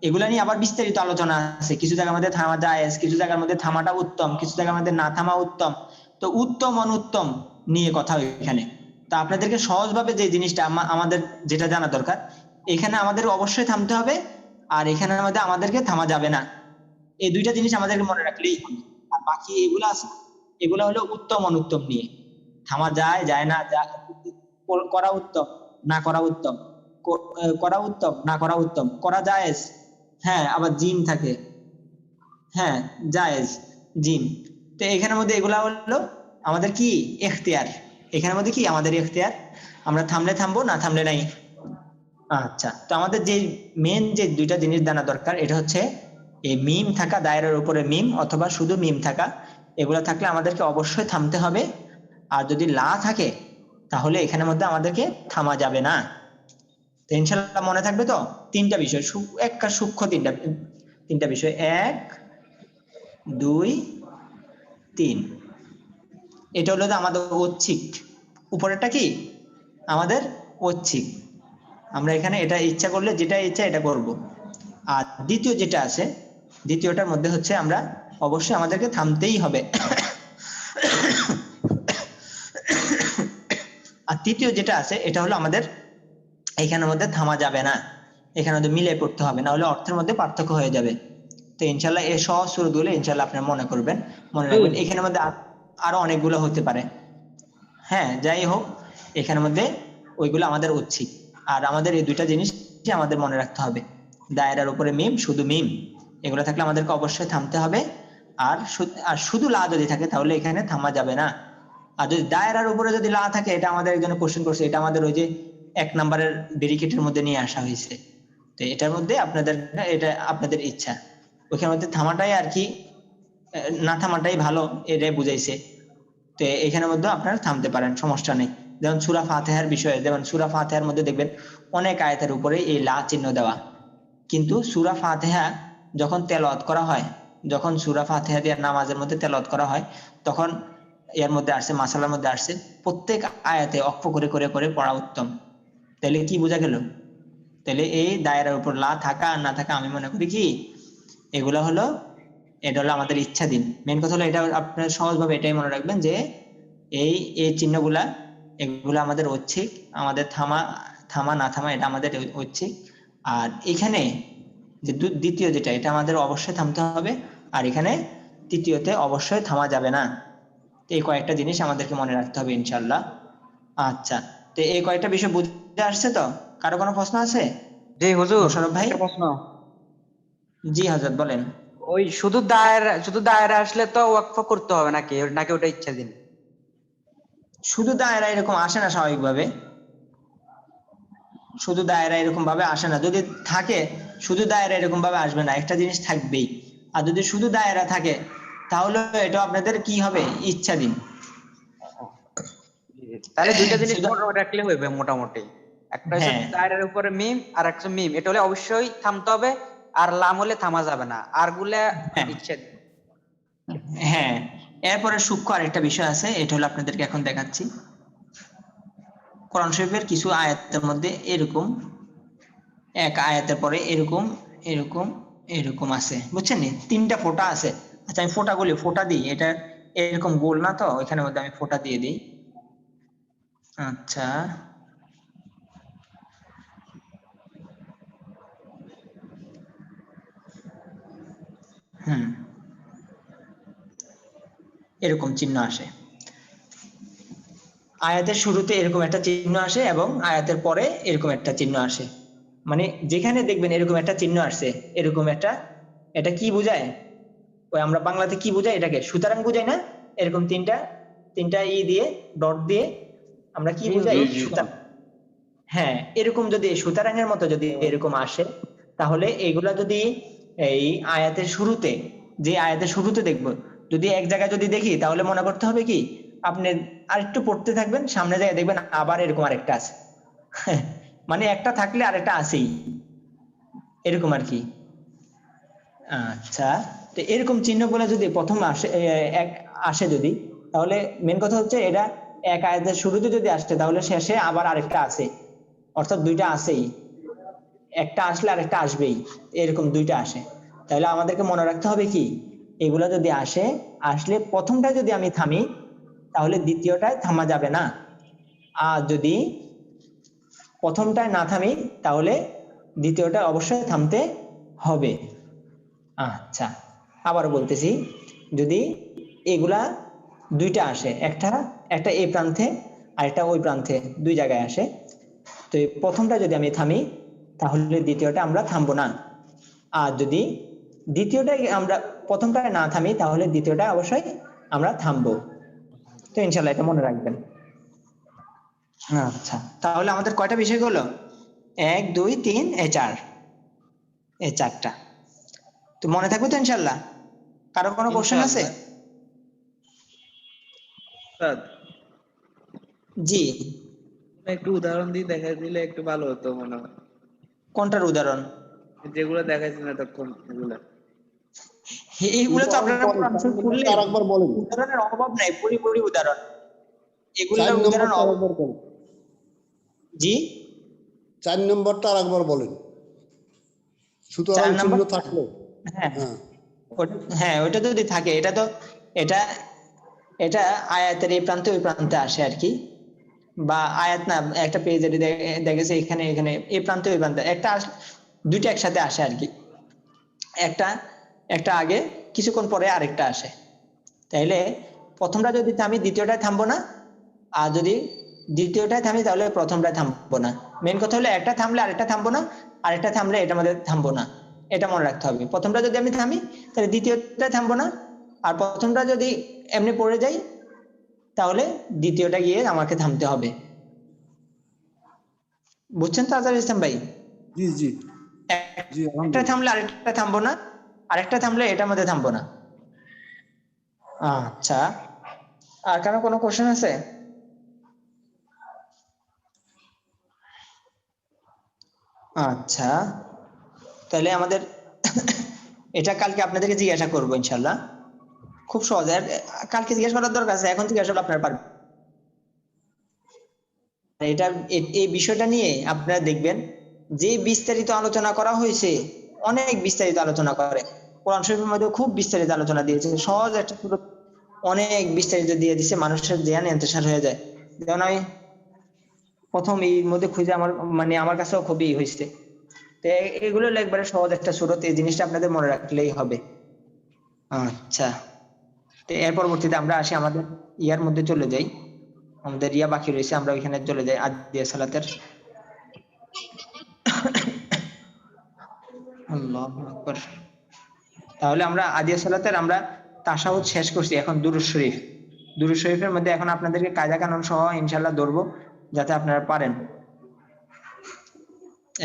এগুলা নিয়ে আবার বিস্তারিত আলোচনা আছে, কিছু জায়গার মধ্যে থামা জায়েজ, কিছু জায়গার মধ্যে থামাটা উত্তম, কিছু জায়গার মধ্যে না থামা উত্তম। তো উত্তম অনুত্তম নিয়ে কথা এখানে। তা আপনাদেরকে সহজভাবে যে জিনিসটা আমাদের যেটা জানা দরকার, এখানে আমাদের অবশ্যই থামতে হবে, আর এখানের মধ্যে আমাদেরকে থামা যাবে না। এই দুইটা জিনিস আমাদেরকে মনে রাখলেই হবে। আর বাকি এগুলো আছে, এগুলো হলো উত্তম অনুত্তম নিয়ে, থামা যায় যায় না, করা উত্তম না করা উত্তম, করা উত্তম না করা উত্তম, করা জায়েজ, হ্যাঁ আবার জিম থাকে, হ্যাঁ জায়েজ জিম। তো এখানের মধ্যে এগুলা হলো আমাদের কি ইখতিয়ার, এখানের মধ্যে কি আমাদের ইখতিয়ার, আমরা থামলে থামবো, না থামলে নাই। আচ্ছা, তো আমাদের যে মেন যে দুইটা জিনিস জানা দরকার, এটা হচ্ছে এই মিম থাকা, দায়রার উপরে মিম অথবা শুধু মিম থাকা, এগুলা থাকলে আমাদেরকে অবশ্যই থামতে হবে। আর যদি লা থাকে তাহলে এখানের মধ্যে আমাদেরকে থামা যাবে না। তো ইনশাআল্লাহ মনে থাকবে তো? তিনটা বিষয়, একটা সূক্ষ্ম তিনটা বিষয়, 1 2 3। এটা হলো যে আমাদের ঐচ্ছিক, উপরেরটা কি আমাদের ঐচ্ছিক, আমরা এখানে এটা ইচ্ছা করলে যেটা ইচ্ছা এটা করব। আর দ্বিতীয় যেটা আছে, দ্বিতীয়টার মধ্যে হচ্ছে আমরা অবশ্যই আমাদেরকে থামতেই হবে। আর তৃতীয় যেটা আছে, এটা হলো আমাদের এখানের মধ্যে থামা যাবে না, এখানে মধ্যে মিলে পড়তে হবে, না হলে অর্থের মধ্যে পার্থক্য হয়ে যাবে। তো ইনশাল্লাহ এই সহজ সুরগুলো ইনশাল্লাহ আপনারা মনে করবেন, মনে রাখবেন। এখানের মধ্যে আরো অনেকগুলো হতে পারে, হ্যাঁ যাই হোক, এখানের মধ্যে ওইগুলো আমাদের ঐচ্ছিক। আর আমাদের এই দুইটা জিনিস আমাদের মনে রাখতে হবে, দায়রার উপরে মিম, শুধু মিম, এগুলো থাকলে আমাদেরকে অবশ্যই থামতে হবে। আর শুধু লা যদি থাকে তাহলে এখানে থামা যাবে না। আর যদি দায়রার উপরে যদি লা থাকে, এটা আমাদের একজন কোশ্চেন করছে, এটা আমাদের ওই যে 1 নম্বরের ব্যারিকেটের মধ্যে নিয়ে আসা হয়েছে। তো এটার মধ্যে আপনাদের, এটা আপনাদের ইচ্ছা, ওইখানের মধ্যে থামাটাই আর কি, না থামাটাই ভালো, এটাই বুঝাইছে। তো এখানের মধ্যে আপনারা থামতে পারেন, সমস্যা নেই। যেমন সূরা ফাতিহার বিষয়ে, যেমন সূরা ফাতিহার মধ্যে দেখবেন অনেক আয়াতের উপরে এই লা চিহ্ন দেওয়া, কিন্তু সূরা ফাতিহা যখন তেলাওয়াত করা হয়, যখন সূরা ফাতিহা দিয়ে নামাজের মধ্যে তেলাওয়াত করা হয়, তখন এর মধ্যে আসছে, মাসালার মধ্যে আসছে, প্রত্যেক আয়াতে অক্ষ করে করে করে পড়া উত্তম। তাহলে কি বোঝা গেল? তাহলে এই দায়রার উপর লা থাকা আর না থাকা, আমি মনে করি কি এগুলো হলো, এটা হলো আমাদের ইচ্ছাধীন। মেন কথা হলো এটা, আপনারা সহজভাবে এটাই মনে রাখবেন যে এই এই চিহ্নগুলা, এগুলো আমাদের ঐচ্ছিক, আমাদের থামা থামা না থামা এটা আমাদের ঐচ্ছিক। আর এখানে যে দ্বিতীয় যেটা, এটা আমাদের অবশ্যই থামতে হবে, আর এখানে তৃতীয়তে অবশ্যই থামা যাবে না। এই কয়েকটা জিনিস আমাদেরকে মনে রাখতে হবে ইনশাল্লাহ। আচ্ছা, তো এই কয়েকটা বিষয় বুঝতে আসছে তো? কারো কোনো প্রশ্ন আছে? জি হুজুর, মোশাররফ ভাই। একটা প্রশ্ন। জি হযরত বলেন। ওই শুধু দায়রা আসলে তো ওয়াকফ করতে হবে নাকি, নাকি ওটা ইচ্ছাধীন? শুধু দায়রা এরকম আসে না স্বাভাবিকভাবে, শুধু দায়রা এরকম ভাবে আসে না। যদি থাকে শুধু দায়রা এরকম ভাবে আসবে না, একটা জিনিস থাকবেই। আর যদি শুধু দায়রা থাকে তাহলে এটা আপনাদের কি হবে, ইচ্ছাধীন। তাহলে দুইটা জিনিস শুধু, মনে রাখলে হইবে মোটামুটি। একটা হচ্ছে হ্যাঁ দায়রার উপরে মিম, আর একটা মিম, এটা হলে অবশ্যই থামতে হবে, আর লাম হলে থামা যাবে না, আর গুলা হ্যাঁ ইচ্ছাধীন। হ্যাঁ। এরপরে সূক্ষ্ম আরেকটা বিষয় আছে, এটা হলো আপনাদেরকে এখন দেখাচ্ছি। কোরআন শরীফের কিছু আয়াতের মধ্যে এরকম, এক আয়াতের পরে এরকম এরকম এরকম আছে, বুঝছেন নি? 3টা ফোঁটা আছে। আচ্ছা আমি ফোঁটা দিই, এটা এরকম গোল না তো, এখানের মধ্যে আমি ফোঁটা দিয়ে দিই। আচ্ছা, এরকম চিহ্ন আসে, আয়াতের শুরুতে এরকম একটা চিহ্ন আসে এবং আয়াতের পরে এরকম একটা চিহ্ন আসে। মানে যেখানে দেখবেন এরকম একটা চিহ্ন আসছে, এরকম একটা, এটা কি বোঝায়? ওই আমরা বাংলাতে কি বোঝায় এটাকে, সুতরাং বোঝাই না? এরকম তিনটা তিনটা ই দিয়ে, ডট দিয়ে আমরা কি বোঝাই? জি জি। সুতরাং। হ্যাঁ, এরকম যদি সুতরাংয়ের মতো যদি এরকম আসে, তাহলে এগুলা যদি এই আয়াতের শুরুতে, যে আয়াতের শুরুতে দেখব, যদি এক জায়গায় যদি দেখি, তাহলে মনে করতে হবে কি, আপনি আরেকটু পড়তে থাকবেন, সামনে যায় দেখবেন আবার এরকম আরেকটা আছে। মানে একটা থাকলে আরেকটা আছেই, এরকম আর কি। আচ্ছা, তো এরকম চিহ্নগুলো যদি প্রথম আসে, এক আসে যদি, তাহলে মেন কথা হচ্ছে এটা এক আয়াতের শুরুতে যদি আসে, তাহলে শেষে আবার আরেকটা আছে, অর্থাৎ দুইটা আছেই, একটা আসলে আরেকটা আসবেই, এরকম দুইটা আসে। তাহলে আমাদেরকে মনে রাখতে হবে কি, এগুলা যদি আসলে প্রথমটা যদি আমি থামি, তাহলে দ্বিতীয়টায় থামা যাবে না। আর যদি প্রথমটায় না থামি, তাহলে দ্বিতীয়টা অবশ্যই থামতে হবে। আচ্ছা, আবার বলতেছি, যদি এগুলা দুইটা আসে, একটা এই প্রান্তে আর একটা ওই প্রান্তে, দুই জায়গায় আসে, তো এই প্রথমটা যদি আমি থামি, তাহলে দ্বিতীয়টা আমরা থামবো না। আর যদি দ্বিতীয়টাই আমরা প্রথমটায় না থামি, তাহলে দ্বিতীয়টা অবশ্যই আমরা থামবো। তো ইনশাল্লাহ এটা মনে রাখবেন। আচ্ছা, তাহলে আমাদের কয়টা বিষয় হলো? 1 2 3 4, এই 4টা। তো মনে থাকবে তো ইনশাল্লাহ? কারো কোনো কোশ্চেন আছে? স্যার, জি, একটু উদাহরণ দিয়ে দেখাই দিলে একটু ভালো হতো মনে হয়। কোনটার উদাহরণ? যেগুলো দেখাইছেন এতক্ষণ এগুলা। এইগুলো তো আপনারা কোরআন শরীফ পড়লে আরেকবার বলেন, উদাহরণের অভাব নাই, পরিপূর্ণ উদাহরণ, 4 এগুলোর উদাহরণ নম্বরটা আরেকবার বলেন। জি, 4 নম্বরটা আরেকবার বলেন, 4 সুতরাং নাম্বার। চিহ্ন থাকলে। হ্যাঁ হ্যাঁ, হ্যাঁ, ওইটা যদি থাকে, এটা এটা আয়াতের এই প্রান্তে ওই প্রান্তে আসে আর কি, বা আয়াত না, একটা পেজ দেখেছে এখানে এখানে এই প্রান্তে ওই প্রান্তে একটা দুইটা একসাথে আসে আর কি, একটা একটা আগে কিছুক্ষণ পরে আরেকটা আসে। তাইলে প্রথমটা যদি থামি, দ্বিতীয়টায় থামবো না, আর যদি দ্বিতীয়টায় থামি, তাহলে প্রথমটায় থামবো না। মেন কথা হলো একটা থামলে আরেকটা থামবো না, আরেকটা থামলে এটার মধ্যে থামবো না, এটা মনে রাখতে হবে। প্রথমটা যদি আমি থামি, তাহলে দ্বিতীয়টায় থামবো না, আর প্রথমটা যদি এমনি পড়ে যাই, তাহলে দ্বিতীয়টা গিয়ে আমাকে থামতে হবে। বুঝছেন তো আজহার ইসলাম ভাই? জি জি জি, একটা আলহামদুলিল্লাহ। থামলে আরেকটা থামবো না, আরেকটা থামলে এটার মধ্যে থামবো না। আচ্ছা, আর কারো কোনো কোশ্চেন আছে? আচ্ছা, তাহলে আমাদের এটা কালকে আপনাদেরকে জিজ্ঞাসা করবো ইনশাল্লাহ, খুব সহজ। আর কালকে জিজ্ঞাসা করার দরকার আছে, এখন জিজ্ঞাসা করলে আপনারা পারবেন। এটা এই বিষয়টা নিয়ে আপনারা দেখবেন যে বিস্তারিত আলোচনা করা হয়েছে, অনেক বিস্তারিত আলোচনা করে কোরআন শরীফের মধ্যে, খুব বিস্তারিত আলোচনা দিয়েছে, সহজ একটা সূরত অনেক বিস্তারিত দিয়ে দিছে, মানুষের জ্ঞান ইন্তেশার হয়ে যায়। যেমন আমি প্রথম এর মধ্যে খুঁজে আমার কাছেও খুবই হয়েছে। তো এগুলো একবারে সহজ একটা সূরত, এই জিনিসটা আপনাদের মনে রাখলেই হবে। আচ্ছা, তো এর পরবর্তীতে আমরা আসি আমাদের ইয়ার মধ্যে চলে যাই, আমাদের ইয়া বাকি রয়েছে, আমরা ওইখানে চলে যাই আদিয়া সালাতের। আল্লাহু আকবার। তাহলে আমরা আদিয়া সালাতের আমরা তাশাহুদ শেষ করছি, এখন দুরূদ শরীফ। দুরূদ শরীফের মধ্যে এখন আপনাদেরকে কায়দা কানুন সহ ইনশাআল্লাহ ধরবো, যাতে আপনারা পারেন।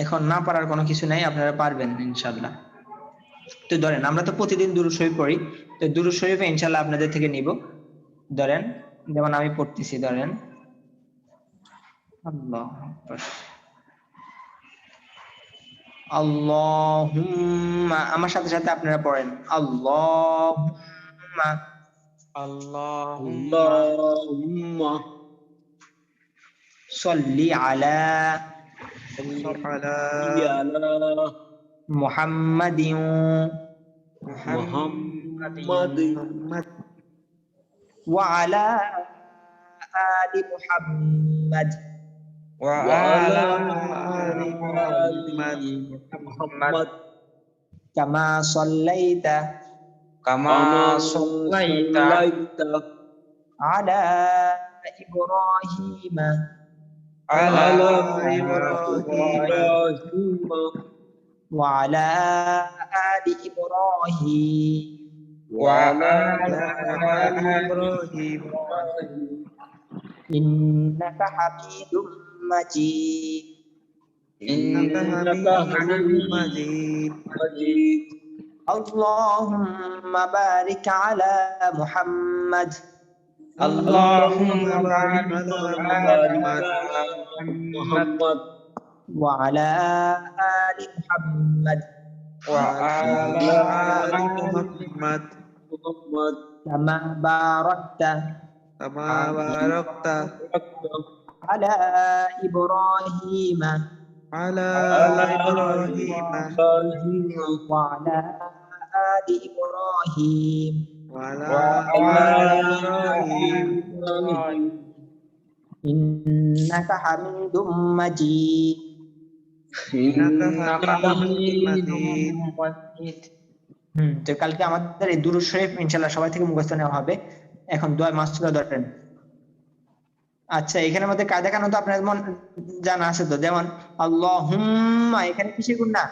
এখন না পারার কোনো কিছু নাই, আপনারা পারবেন ইনশাআল্লাহ। তো ধরেন, আমরা তো প্রতিদিন দুরূদ শরীফ পড়ি, তো দুরূদ শরীফে ইনশাআল্লাহ আপনাদের থেকে নিব। ধরেন, যেমন আমি পড়তেছি, ধরেন আল্লাহু আকবার, আল্লাহুম্মা, আমার সাথে সাথে আপনারা পড়েন, আল্লাহুম্মা আল্লাহুম্মা আল্লাহুম্মা সাল্লি আলা সাল্লি আলা মুহাম্মাদিন মুহাম্মাদিন ওয়া আলা আলি মুহাম্মাদ ওয়া ওয়া আলা আলা আলি আলি মুহাম্মাদ কামা সাল্লাইতা কামা কামা সাল্লাইতা সাল্লাইতা আলা ইব্রাহিম আলা আলা ইব্রাহিম ইব্রাহিম ওয়া আলা আলি ইব্রাহিম ওয়া وعلى আলা آل ইব্রাহিম إبراهيم ইন্নাকা হামিদুম মাজিদ إنك إنك حميد حميد مجيد. مجيد. اللهم بارك على محمد اللهم بارك بارك على بارك محمد على محمد محمد وعلى آل محمد وعلى وعلى آل آل محمد محمد كما باركت كما باركت على إبراهيم على على إبراهيم إبراهيم وعلى آل إبراهيم وعلى وعلى آل آل إبراهيم إبراهيم إنك حميد مجيد إنك إنك حميد حميد مجيد. مجيد। তো কালকে আমাদের এই দুরূদ শরীফ ইনশাআল্লাহ সবাই থেকে মুখস্থ নেওয়া হবে। এখন দোয়া মাসুরা ধরেন। আচ্ছা, এখানের মধ্যে কায়দা কানুন তো আপনার মন জানা আছে তো, যেমন আল্লাহুম্মা, এখানে কিসের গুণা?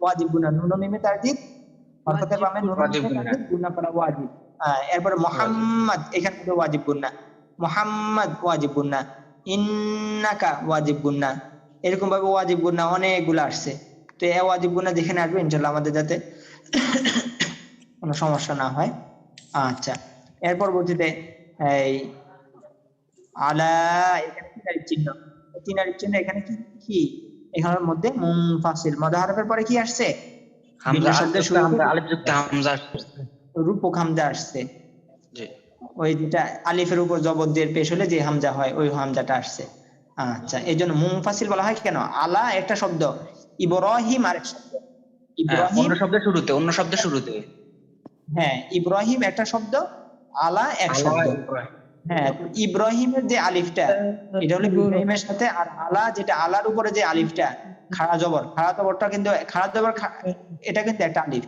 ওয়াজিব গুণা। নুন মিমে তারজিদ, হরকতের বামে নুন ওয়াজিব মিমে গুণা। তারজিদ, গুণা পড়া ওয়াজিব। এরপরে মুহাম্মদ, এখানে মধ্যে ওয়াজিব গুণা। মুহাম্মদ ওয়াজিব গুণা। ইন্নাকা ওয়াজিব গুণা। এরকম ভাবে ওয়াজিব গুণা অনেকগুলো আসছে। তো এই ওয়াজিব গুণা যেখানে আসবে ইনশাআল্লাহ আমাদের যাতে কোনো সমস্যা না হয়। আচ্ছা, এর পরবর্তীতে এই আলা, এখানে তিনারির চিহ্ন। তিনারির চিহ্ন এখানে কি কি? এখানের মধ্যে মুনফাসিল, মদ হরফের পরে কি আসছে? ভিন্ন হামজা শব্দের যুক্ত শুরুতে হামজা, আলিফ যুক্ত হামজা আসছে। রূপক হামজা আসছে। জি। ওই যেটা আলিফের উপর জবর দিয়ে পেশ হলে যে হামজা হয়, ওই হামজাটা আসছে। আচ্ছা, এই জন্য মুনফাসিল বলা হয় কেন? আলা একটা শব্দ, ইব্রাহিম আরেক শব্দ। হ্যাঁ, ইব্রাহিম, অন্য শব্দের শুরুতে। হ্যাঁ, ইব্রাহিম একটা শব্দ, আলা এক আল্লাহ শব্দ। ইব্রাহিম। হ্যাঁ, তো ইব্রাহিমের যে আলিফটা, এটা হলো ইব্রাহিমের সাথে, আর আলা যেটা, আলার উপরে যে আলিফটা খাড়া জবর, খাড়া জবরটা কিন্তু খাড়া জবর, এটা কিন্তু একটা আলিফ।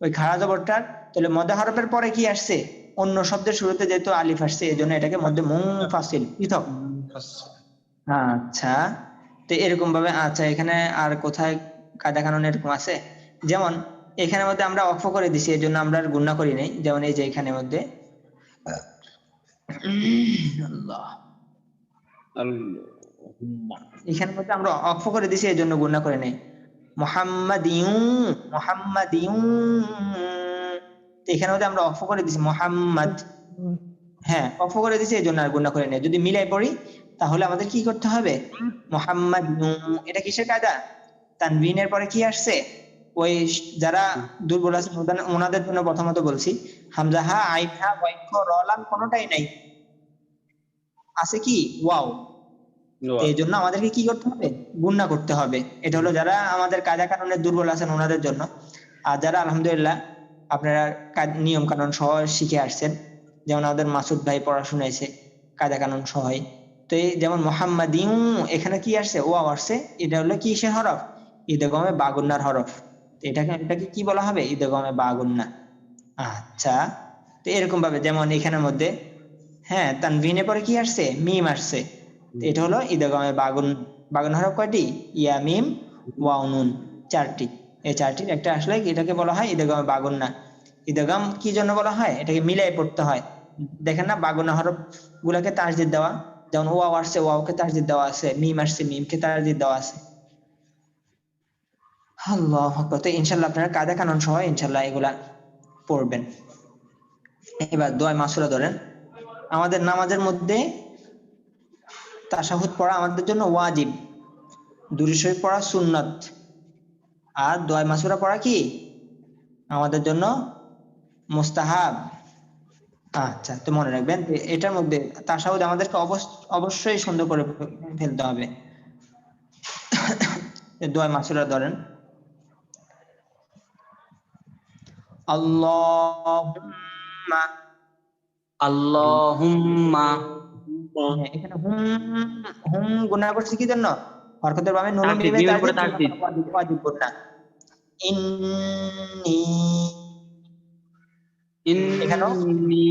ওই খাড়া জবরটার তাহলে মধ্যে হরফের পরে কি আসছে? অন্য শব্দের শুরুতে যেহেতু আলিফ আসছে, এই জন্য এটাকে মধ্যে মুনফাসিল, পৃথক। আচ্ছা, তো এরকম ভাবে। আচ্ছা, এখানে আর কোথায় কায়দা কানুন এরকম আছে? যেমন এখানের মধ্যে আমরা অক্ষ করে দিছি, এই জন্য আমরা আর গুণনা করি নাই। যেমন এই যে এখানের মধ্যে আল্লাহ, আল্লাহুম্মা এখানের মধ্যে আমরা অক্ষ করে দিছি, এই জন্য গুণনা করে নেই। মুহাম্মাদিউ, মুহাম্মাদিউ, তো এখানে মধ্যে আমরা অক্ষ করে দিছি মুহাম্মদ। হ্যাঁ, অক্ষ করে দিছি, এই জন্য আর গুণনা করে নেই। যদি মিলাই পড়ি তাহলে আমাদের কি করতে হবে? মুহাম্মাদিউ, এটা কিসের কায়দা? তানবিনের পরে কি আসছে? ওই যারা দুর্বল আছে ওনাদের জন্য প্রথমত বলছি, হামজা হা, আইন হা, ওয়াইন খ, র লাম কোনোটাই নাই, আছে কি? ওয়াও। এই জন্য আমাদেরকে কি করতে হবে? গুণনা করতে হবে। এটা হলো যারা আমাদের কায়দা কানুনে দুর্বল আছেন ওনাদের জন্য। আর যারা আলহামদুলিল্লাহ আপনারা নিয়ম কানুন সহ শিখে আসছেন, যেমন আমাদের মাসুদ ভাই পড়াশোনা এসে কায়দা কানুন সহায়। তো এই যেমন মুহাম্মাদিউ, এখানে কি আসছে? ওয়াও আসছে। এটা হলো কিসের হরফ? ইদগামে বাগুন্নার হরফ। তো এটাকে কি বলা হবে? ইদগামে বাগুন্না। আচ্ছা, তো এরকম ভাবে যেমন এখানের মধ্যে, হ্যাঁ, তানবিনের পরে কি আসছে? মিম আসছে। তো এটা হলো ইদগামে বাগুন। বাগুন হরফ কয়টি? ইয়া, মিম, ওয়াও, নুন, চারটি। এই চারটির একটা আসলে এটাকে বলা হয় ইদগামে বাগুন্না। ইদগাম কি জন্য বলা হয়? এটাকে মিলাই পড়তে হয়। দেখেন না, বাগুন্না হরফ গুলাকে তাসদিদ দেওয়া, যেমন ওয়াও আসছে, ওয়াওকে তাসদিদ দেওয়া আছে, মিম আসছে, মিমকে তাসদিদ দেওয়া আছে। আল্লাহু আকবার। তো ইনশাআল্লাহ আপনারা কায়দা কানুন সহ ইনশাআল্লাহ এগুলা পড়বেন। এবার দোয়া মাসুরা ধরেন। আমাদের নামাজের মধ্যে তাশাহুদ পড়া আমাদের জন্য ওয়াজিব, দুরূদ শরীফ পড়া সুন্নাত, আর দোয়া মাসুরা পড়া কি আমাদের জন্য মুস্তাহাব। আচ্ছা, তো মনে রাখবেন এটার মধ্যে তাশাহুদ আমাদেরকে অবশ্যই সুন্দর করে ফেলতে হবে। দোয়া মাসুরা ধরেন। আল্লাহুম্মা, আল্লাহুম্মা, এখানে হুম গুণা করছি কি জন্য? হরকতের বামে নুন তাসদিদ, মিমে মিমের উপরে তাসদিদ, তাসদিদ। ওয়াজিব গুণা। ইন্নী, এখানেও ইন্নী,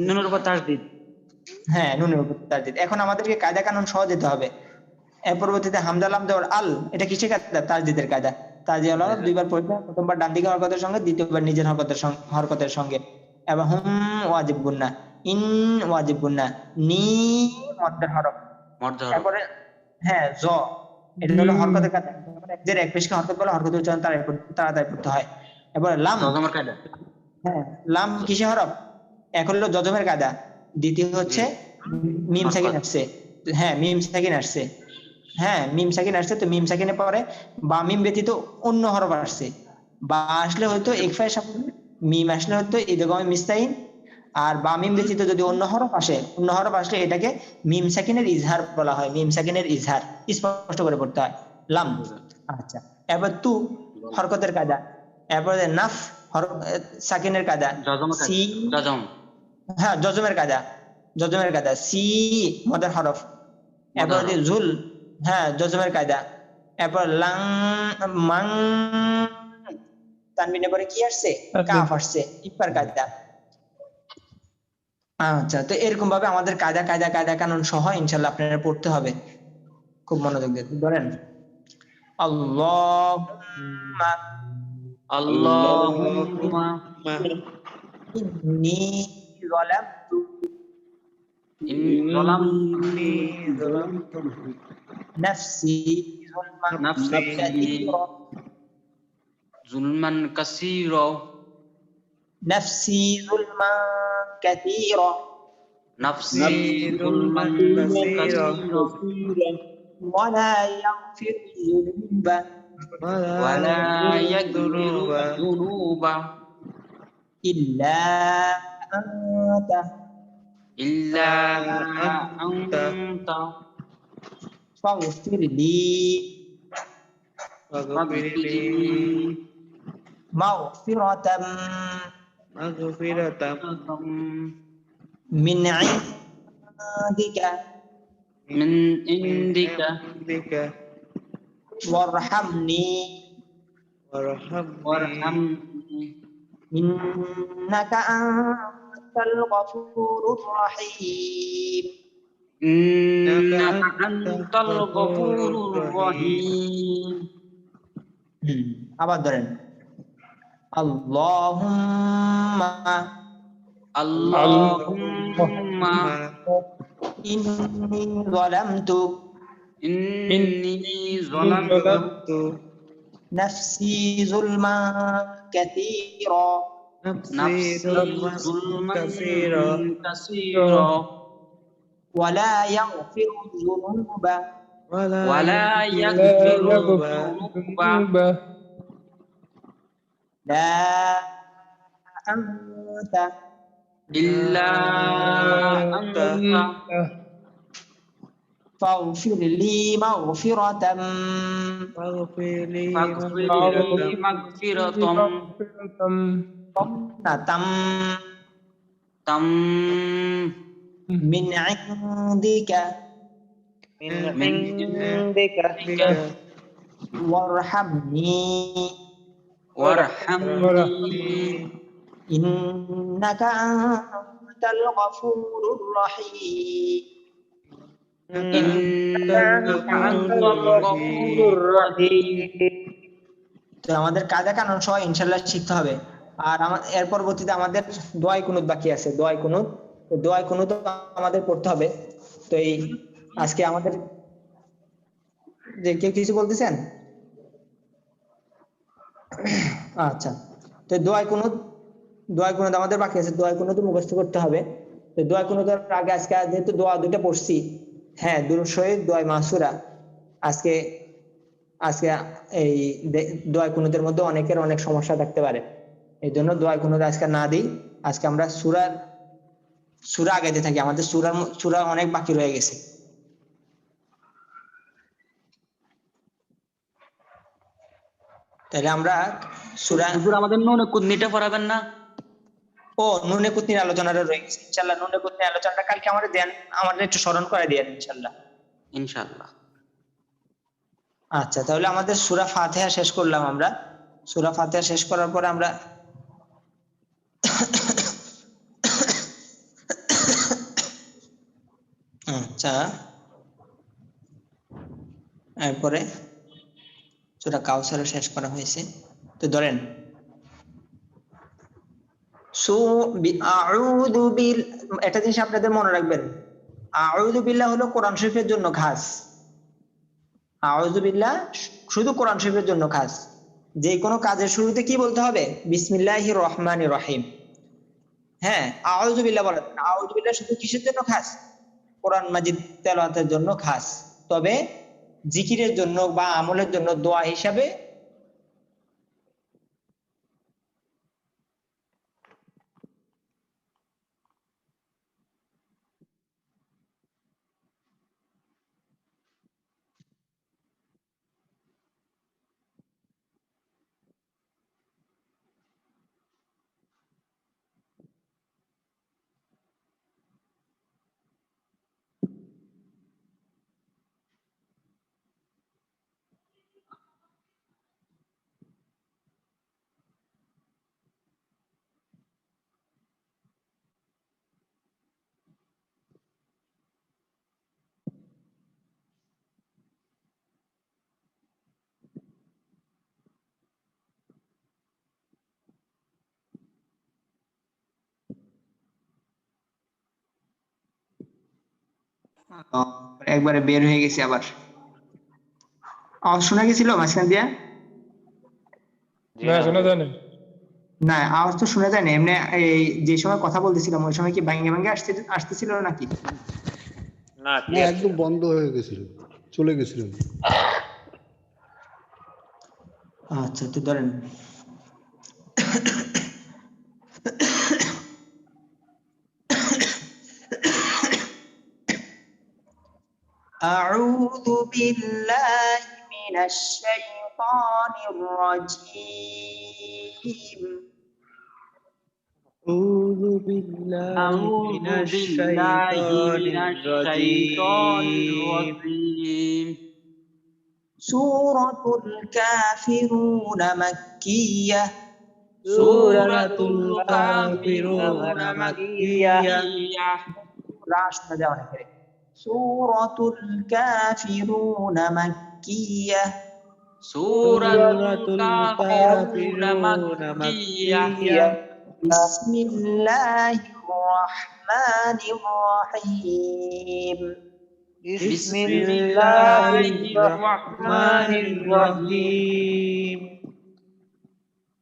নুনের উপর তাসদিদ। হ্যাঁ, নুনের উপর তাসদিদ। এখন আমাদেরকে কায়দা কানুন সহ যেতে হবে। এর পরবর্তীতে হামজা লাম দেওয়ার আল, এটা কিসের কায়দা? তাসদিদের কায়দা। তাসদিদ হলো দুইবার পড়বে, প্রথমবার ডান দিকে হরকতের সঙ্গে, দ্বিতীয়বার নিজের হরকতের সঙ্গে। এবং হুম ওয়াজিব গুণা, ইন ওয়াজিব গুণা, নি মদ্দের হরফ। মর্যাদা। তারপরে হ্যাঁ, এটা হলো হরকতের কায়দা। যে এক পেশকে হরকত বলে, হরকত উচ্চারণ তাড়াতাড়ি পড়তে হয়। এবার লাম, জজমের কায়দা। হ্যাঁ লাম কিসে হরফ? এক হলো জজমের কায়দা, দ্বিতীয় হচ্ছে মিম সাকিন আসছে। হ্যাঁ মিম সাকিন আসছে, হ্যাঁ মিম সাকিন আসছে, তো মিম সাকিনে পরে বা মিম ব্যতীত অন্য হরফ আসছে। বা আসলে হয়তো ইকফায়ে সাকুন, মিম আসলে হয়তো ইদগামে মিস্তাইন, আর বা মিম ব্যতীত যদি অন্য হরফ আসে, অন্য হরফ আসলে এটাকে মিম সাকিনের ইজহার বলা হয়। মিম সাকিনের ইজহার স্পষ্ট করে পড়তে হয়, লাম। আচ্ছা, এবার তু হরকতের কায়দা, এরপরে নাফ সাকিনের কায়দা, সি, জজম। হ্যাঁ জজমের কায়দা, জজমের কায়দা, সি মদের হরফ। এরপর যে জুল, হ্যাঁ জজমের কায়দা। এরপর লাং, মাং, তানবিনের পরে কি আসছে? কাফ আসছে, ইফার কায়দা। আচ্ছা, তো এরকম ভাবে আমাদের কায়দা কানুন সহ ইনশাআল্লাহ আপনারা পড়তে হবে, খুব মনোযোগ দিয়ে। ধরেন আল্লাহুম্মা, আল্লাহুম্মা ইন্নী যালামতু, إني ظلمت নাফসি যুলমান নাফসি কাসীরা, জুলমান কাসীরা, নাফসি যুলমান কাসীরা, নাফসি জুলমান كثيرا কাসীরা, ওয়ালা ইয়াগফিরু যুনুবা ওয়ালা ইয়াগফিরু যুনুবা ইল্লা আনতা ইল্লা আনতা ফাগফিরলি ফাগফিরলি মাগফিরাতাম مغفرة মিন ইনদিকা মিন ইনদিকা بك ওয়ারহামনি وارحمني ওয়ারহামনি ইন্নাকা আনতাল গফুরুর রহিম। ইন্নাকা আনতাল গফুরুর রহিম। আবার ধরেন আল্লাহুম্মা, আল্লাহুম্মা ইন্নী যালামতু ইন্নী যালামতু নাফসি যুলমান কাসীরা نفسي নাফসি ظلما যুলমান كثيرا কাসীরা ওয়ালা ইয়াগফিরু যুনুবা ওয়ালা ইয়াগফিরু যুনুবা লা আনতা ইল্লা আনতা ফাগফিরলি মাগফিরাতাম فاغفر لي ফাগফিরলি মাগফিরাতাম তাম তাম মিন ইনদিকা মিন ইনদিকা ওয়ারহামনি ওয়ারহামনি ইন্নাকা আনতাল গফুরুর রহিম। ইন্নাকা আনতাল গফুরুর রহিম। তো আমাদের কায়দা কানুন সহ ইনশাআল্লাহ শিখতে হবে। আর এর পরবর্তীতে আমাদের দোয়াই কুনুত বাকি আছে, দোয়াই কুনুত, তো দোয়াই কুনুত আমাদের পড়তে হবে। তো এই আজকে আমাদের যে কেউ কিছু বলতেছেন? আচ্ছা, তো দোয়াই কুনুত আমাদের বাকি আছে, দোয়াই কুনুত মুখস্থ করতে হবে। তো দোয়াই কুনুতের আগে আজকে যেহেতু দোয়া দুইটা পড়ছি, হ্যাঁ দুরূদ শরীফ, দোয়াই মাসুরা, আজকে এই দোয়া কুনুতের মধ্যে অনেকের অনেক সমস্যা থাকতে পারে, এই জন্য দোয়া কুনুত আজকে না দিই। আজকে আমরা সূরা আগাইতে থাকি, আমাদের সূরা অনেক বাকি রয়ে গেছে। তাহলে আমরা সূরা, হুজুর আমাদের নুনে কুদনিটা পড়াবেন না? ও নুনে কুতনির আলোচনাটা রয়ে গেছে, ইনশাআল্লাহ নুনে কুতনির আলোচনাটা কালকে আমাদের দেন, আমাদের একটু স্মরণ করে দিয়েন ইনশাআল্লাহ। ইনশাআল্লাহ। আচ্ছা, তাহলে আমাদের সূরা ফাতিহা শেষ করলাম আমরা। সূরা ফাতিহা শেষ করার পরে আমরা আচ্ছা এরপরে সূরা কাউসার শেষ করা হয়েছে। তো ধরেন আউযু বিল, একটা জিনিস আপনাদের মনে রাখবেন, আউযু বিল্লাহ হলো কোরআন শরীফের জন্য খাস, আউযু বিল্লাহ শুধু কোরআন শরীফের জন্য খাস। যে কোনো কাজের শুরুতে কি বলতে হবে? বিসমিল্লাহির রহমানির রহিম। হ্যাঁ, আউযু বিল্লাহ বলেন। আউযু বিল্লাহ শুধু কিসের জন্য খাস? কোরআন মাজিদ তেলাওয়াতের জন্য খাস। তবে জিকিরের জন্য বা আমলের জন্য দোয়া হিসাবে একবারে বের হয়ে গেছে আবার। আওয়াজ শোনা গেছিল মাঝখান দিয়ে? না শোনা যায় না। না, আওয়াজ তো শোনা যায় না। এমনি এই যে সময় কথা বলতেছিলাম ওই সময় কি ভাঙ্গে ভাঙ্গে আসতেছিল নাকি? না, একদম বন্ধ হয়ে গেছিল, চলে গেছিল। আচ্ছা, তো ধরেন أعوذ بالله من الشيطان الرجيم أعوذ بالله من الشيطان الرجيم سورة الكافرون مكية سورة الكافرون مكية سورة الكافرون مكية سورة الكافرون مكية بسم الله الرحمن الرحيم بسم الله الرحمن الرحيم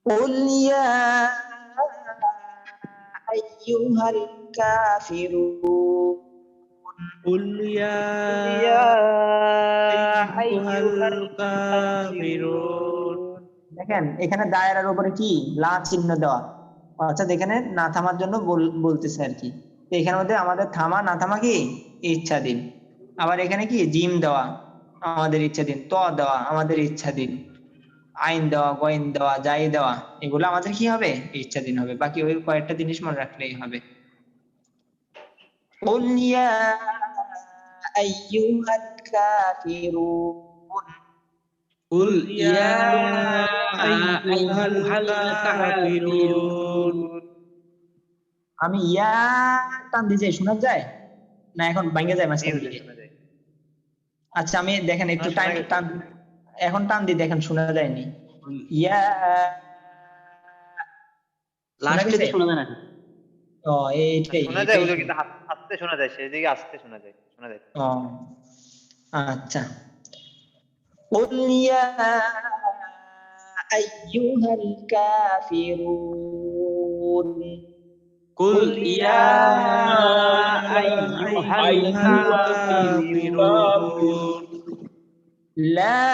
قل يا أيها الكافرون قل يا أيها الكافرون দেখেন এখানে দায়রার উপরে কি লা চিহ্ন দেওয়া, অর্থাৎ এখানে না থামার জন্য বলতেছে আর কি। তো এখানের মধ্যে আমাদের থামা না থামা কি ইচ্ছাধীন। আবার এখানে কি জিম দেওয়া আমাদের ইচ্ছাধীন, ত দেওয়া আমাদের ইচ্ছাধীন, আইন দেওয়া, গয়েন দেওয়া, যাই দেওয়া এগুলো আমাদের কি হবে ইচ্ছাধীন হবে। বাকি ওই কয়েকটা জিনিস মনে রাখলেই হবে। قل يا أيها الكافرون قل يا أيها الكافرون আমি ইয়া টান দিয়ে শোনা যায় না? এখন ভাঙে যায় মাঝখান থেকে। আচ্ছা আমি দেখেন একটু টান এখন টান দিয়ে দেখেন শোনা যায়নি। ইয়া লাস্টে তো শোনা যায় না। ও এইটাই শোনা যায় ওগুলো, কিন্তু আস্তে শোনা যায়, সেই দিকে আস্তে শোনা যায়। ও আচ্ছা। قل يا أيها الكافرون قل يا أيها الكافرون لا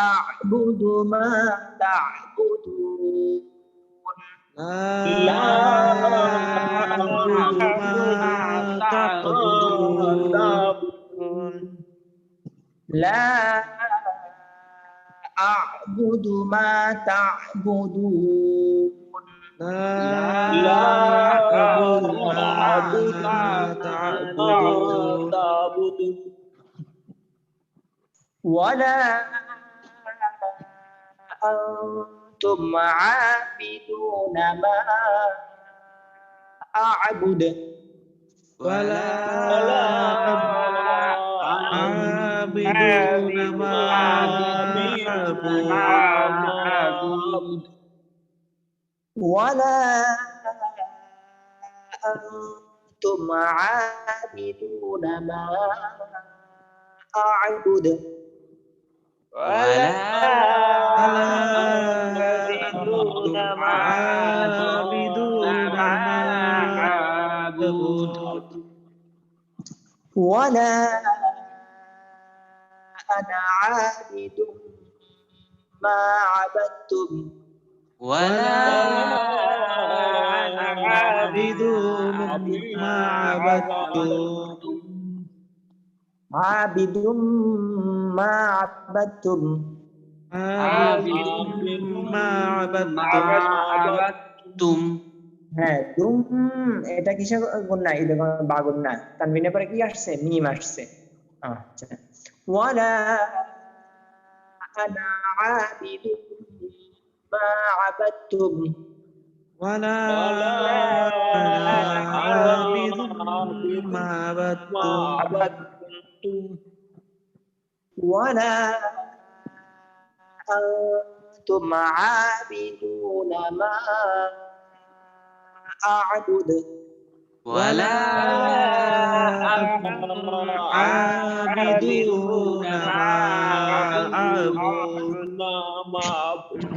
أعبد ما تعبدون لا أعبد ما تعبدون لا أعبد ما تعبدون لا أعبد ما تعبدون ولا أنتم عابدون ما أعبد ولا عابدون ما أعبد ولا أنتم عابدون ما أعبد ولا أنتم عابدون ما أعبد ولا أنا عابد ما عبدتم ولا أنا عابد ما عبدتم عابد ما عبدتم عابد ما عبدتم হ্যাঁ তুম এটা কিসের গুণনা এটা বা গুণনা তানবিনের পরে কি আসছে মিম আসছে আচ্ছা ওয়ালা আনা আবিদু মা আবাদতুম ولا أنا عابد ما عبدتم ولا أنتم عابدون ما أعبد ولا عابدون ما أعبد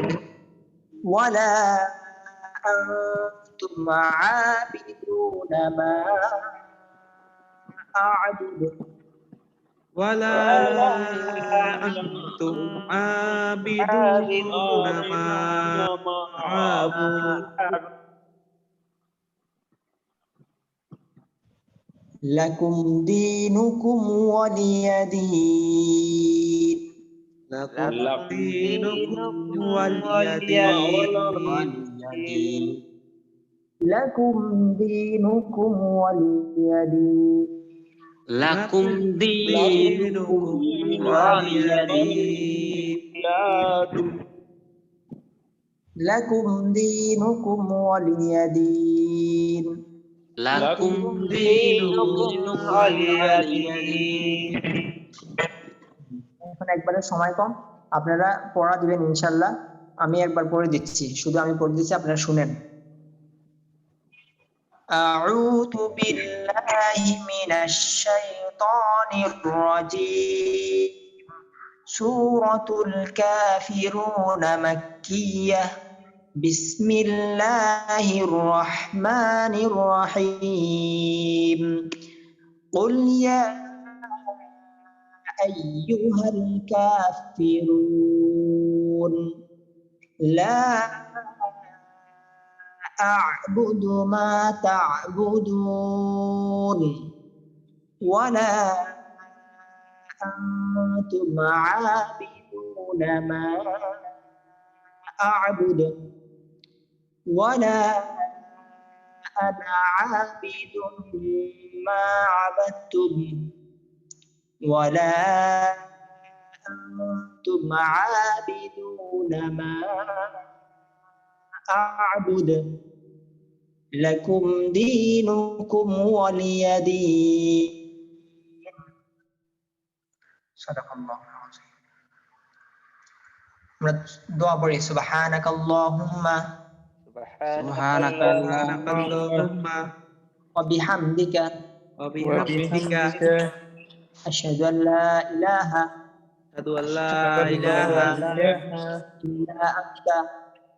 ولا أنتم عابدون ما أعبد ولا أنتم عابدون ما أعبد لكم دينكم ولي دين لكم دينكم ولي دين لكم دينكم ولي دين لكم دينكم ولي دين لكم دينكم ولي دين لكم دينكم ولي دين এখন একবারে সময় কম আপনারা পড়া দিবেন ইনশাআল্লাহ আমি একবার পড়ে দিচ্ছি শুধু আমি পড়ে দিচ্ছি আপনারা শুনেন أعوذ بالله من الشيطان الرجيم سورة الكافرون مكية بسم الله الرحمن الرحيم قل يا أيها الكافرون لا أعبد ما تعبدون ولا أنتم عابدون ما أعبد ولا أنا عابد ما عبدتم ولا أنتم عابدون ما أعبد لكم دينكم ولي دين صدق الله العظيم আমরা দোয়া পড়ি সুবহানাক আল্লাহুম্মা سبحانك اللهم ওয়া বিহামদিকা وبحمدك আশহাদু আল লা ইলাহা أشهد أن لا إله ইল্লা আনতা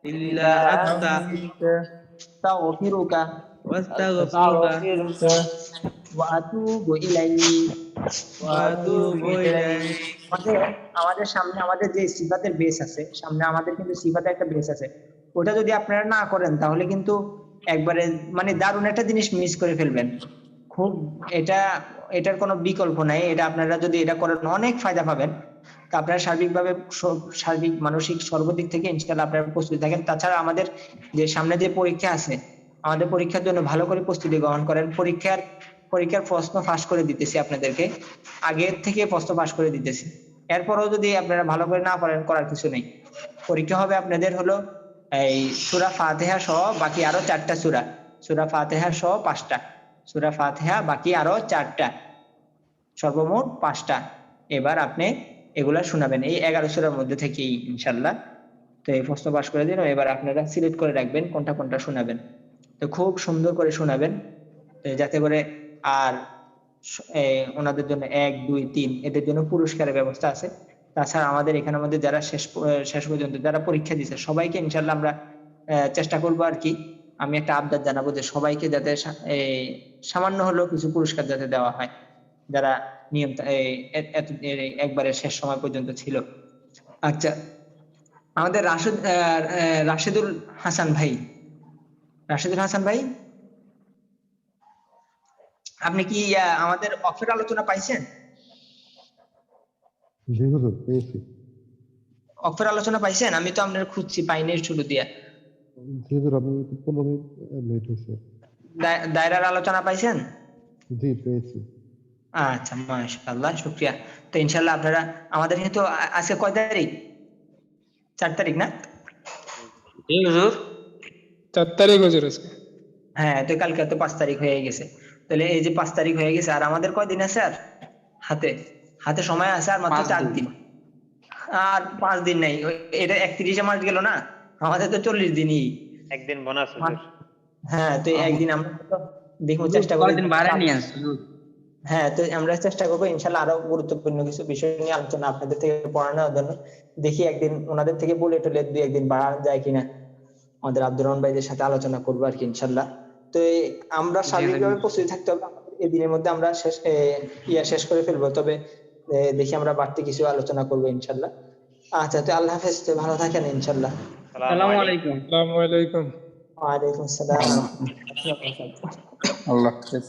إلا أنت আস্তাগফিরুকা واستغفرك ওয়া আতুবু ইলাইক وأتوب إليك আমাদের সামনে আমাদের যে সিফাতের বেস আছে সামনে আমাদের কিন্তু সিফাতের একটা বেস আছে ওটা যদি আপনারা না করেন তাহলে কিন্তু একবারে মানে দারুণ একটা জিনিস মিস করে ফেলবেন খুব এটার কোনো বিকল্প নাই এটা আপনারা যদি এটা করেন অনেক ফায়দা পাবেন তো আপনারা সার্বিকভাবে সার্বিক মানসিক সর্বদিক থেকে ইনশাআল্লাহ আপনারা প্রস্তুতি থাকেন তাছাড়া আমাদের যে সামনে যে পরীক্ষা আছে আমাদের পরীক্ষার জন্য ভালো করে প্রস্তুতি গ্রহণ করেন পরীক্ষার প্রশ্ন ফাঁস করে দিতেছি আপনাদেরকে আগের থেকে প্রশ্ন ফাঁস করে দিতেছি এরপরও যদি আপনারা ভালো করে না পারেন করার কিছু নেই পরীক্ষা হবে আপনাদের হলো এই সূরা ফাতিহা সহ বাকি আরো 4টা সূরা ফাতিহা সহ 5টা সূরা ফাতিহা বাকি আরো 4টা সর্বমোট 5টা এবার আপনি এগুলা শোনাবেন এই 11 সূরার মধ্যে থেকেই ইনশাআল্লাহ তো এই প্রশ্ন পাস করে দিন এবার আপনারা সিলেক্ট করে রাখবেন কোনটা শোনাবেন তো খুব সুন্দর করে শোনাবেন যাতে করে আর ওনাদের জন্য 1, 2, 3 এদের জন্য পুরস্কারের ব্যবস্থা আছে। তাছাড়া আমাদের এখানের মধ্যে যারা শেষ পর্যন্ত যারা পরীক্ষা দিয়েছে সবাইকে ইনশাল্লাহ আমরা চেষ্টা করবো আর কি। আমি একটা আবদার জানাবো যে সবাইকে যাতে সামান্য হলেও কিছু পুরস্কার যাতে দেওয়া হয়, যারা নিয়ম একবারে শেষ সময় পর্যন্ত ছিল। আচ্ছা, আমাদের রাশেদুল হাসান ভাই, আপনি কি আমাদের অফের আলোচনা পাইছেন? অফের আলোচনা পাইছেন? আমি তো আপনার খুঁজছি, পাইনি শুরু দিয়া। দায়রার আলোচনা পাইছেন? জি পেয়েছি। আচ্ছা, মাশাআল্লাহ, শুকরিয়া। তো ইনশাআল্লাহ আপনারা আমাদের কিন্তু আজকে কয় তারিখ? 4 তারিখ না? জি হুজুর, 4 তারিখ হুজুর আজকে। হ্যাঁ, তো কালকে তো 5 তারিখ হয়ে গেছে। তাহলে এই যে 5 তারিখ হয়ে গেছে, আর আমাদের কয় দিন আছে? আর হাতে সময় আছে আর মাত্র 4 দিন, আর 5 দিন নাই। এটা 31 মাস গেল না, আমাদের তো 40 দিনই। একদিন বোনাস হুজুর। হ্যাঁ, তো একদিন আমরা দেখবো, চেষ্টা করি। হ্যাঁ, তো আমরা চেষ্টা করবো ইনশাল্লাহ আরো গুরুত্বপূর্ণ কিছু বিষয় নিয়ে আলোচনা আপনাদের থেকে পড়ানোর জন্য। দেখি একদিন ওনাদের থেকে বলে টলে 2-1 দিন বাড়ানো যায় কিনা, আমাদের আব্দুর রহমান ভাইদের সাথে আলোচনা করবো আর কি ইনশাল্লাহ। তো আমরা সার্বিকভাবে প্রস্তুতি থাকতে হবে, এই দিনের মধ্যে আমরা শেষ করে ফেলবো। তবে দেখি আমরা বাড়তি কিছু আলোচনা করবো ইনশাল্লাহ। আচ্ছা, তো আল্লাহ হাফেজ, তো ভালো থাকেন ইনশাল্লাহ। আসসালামু আলাইকুম। ওয়া আলাইকুম আসসালাম। আল্লাহ হাফেজ।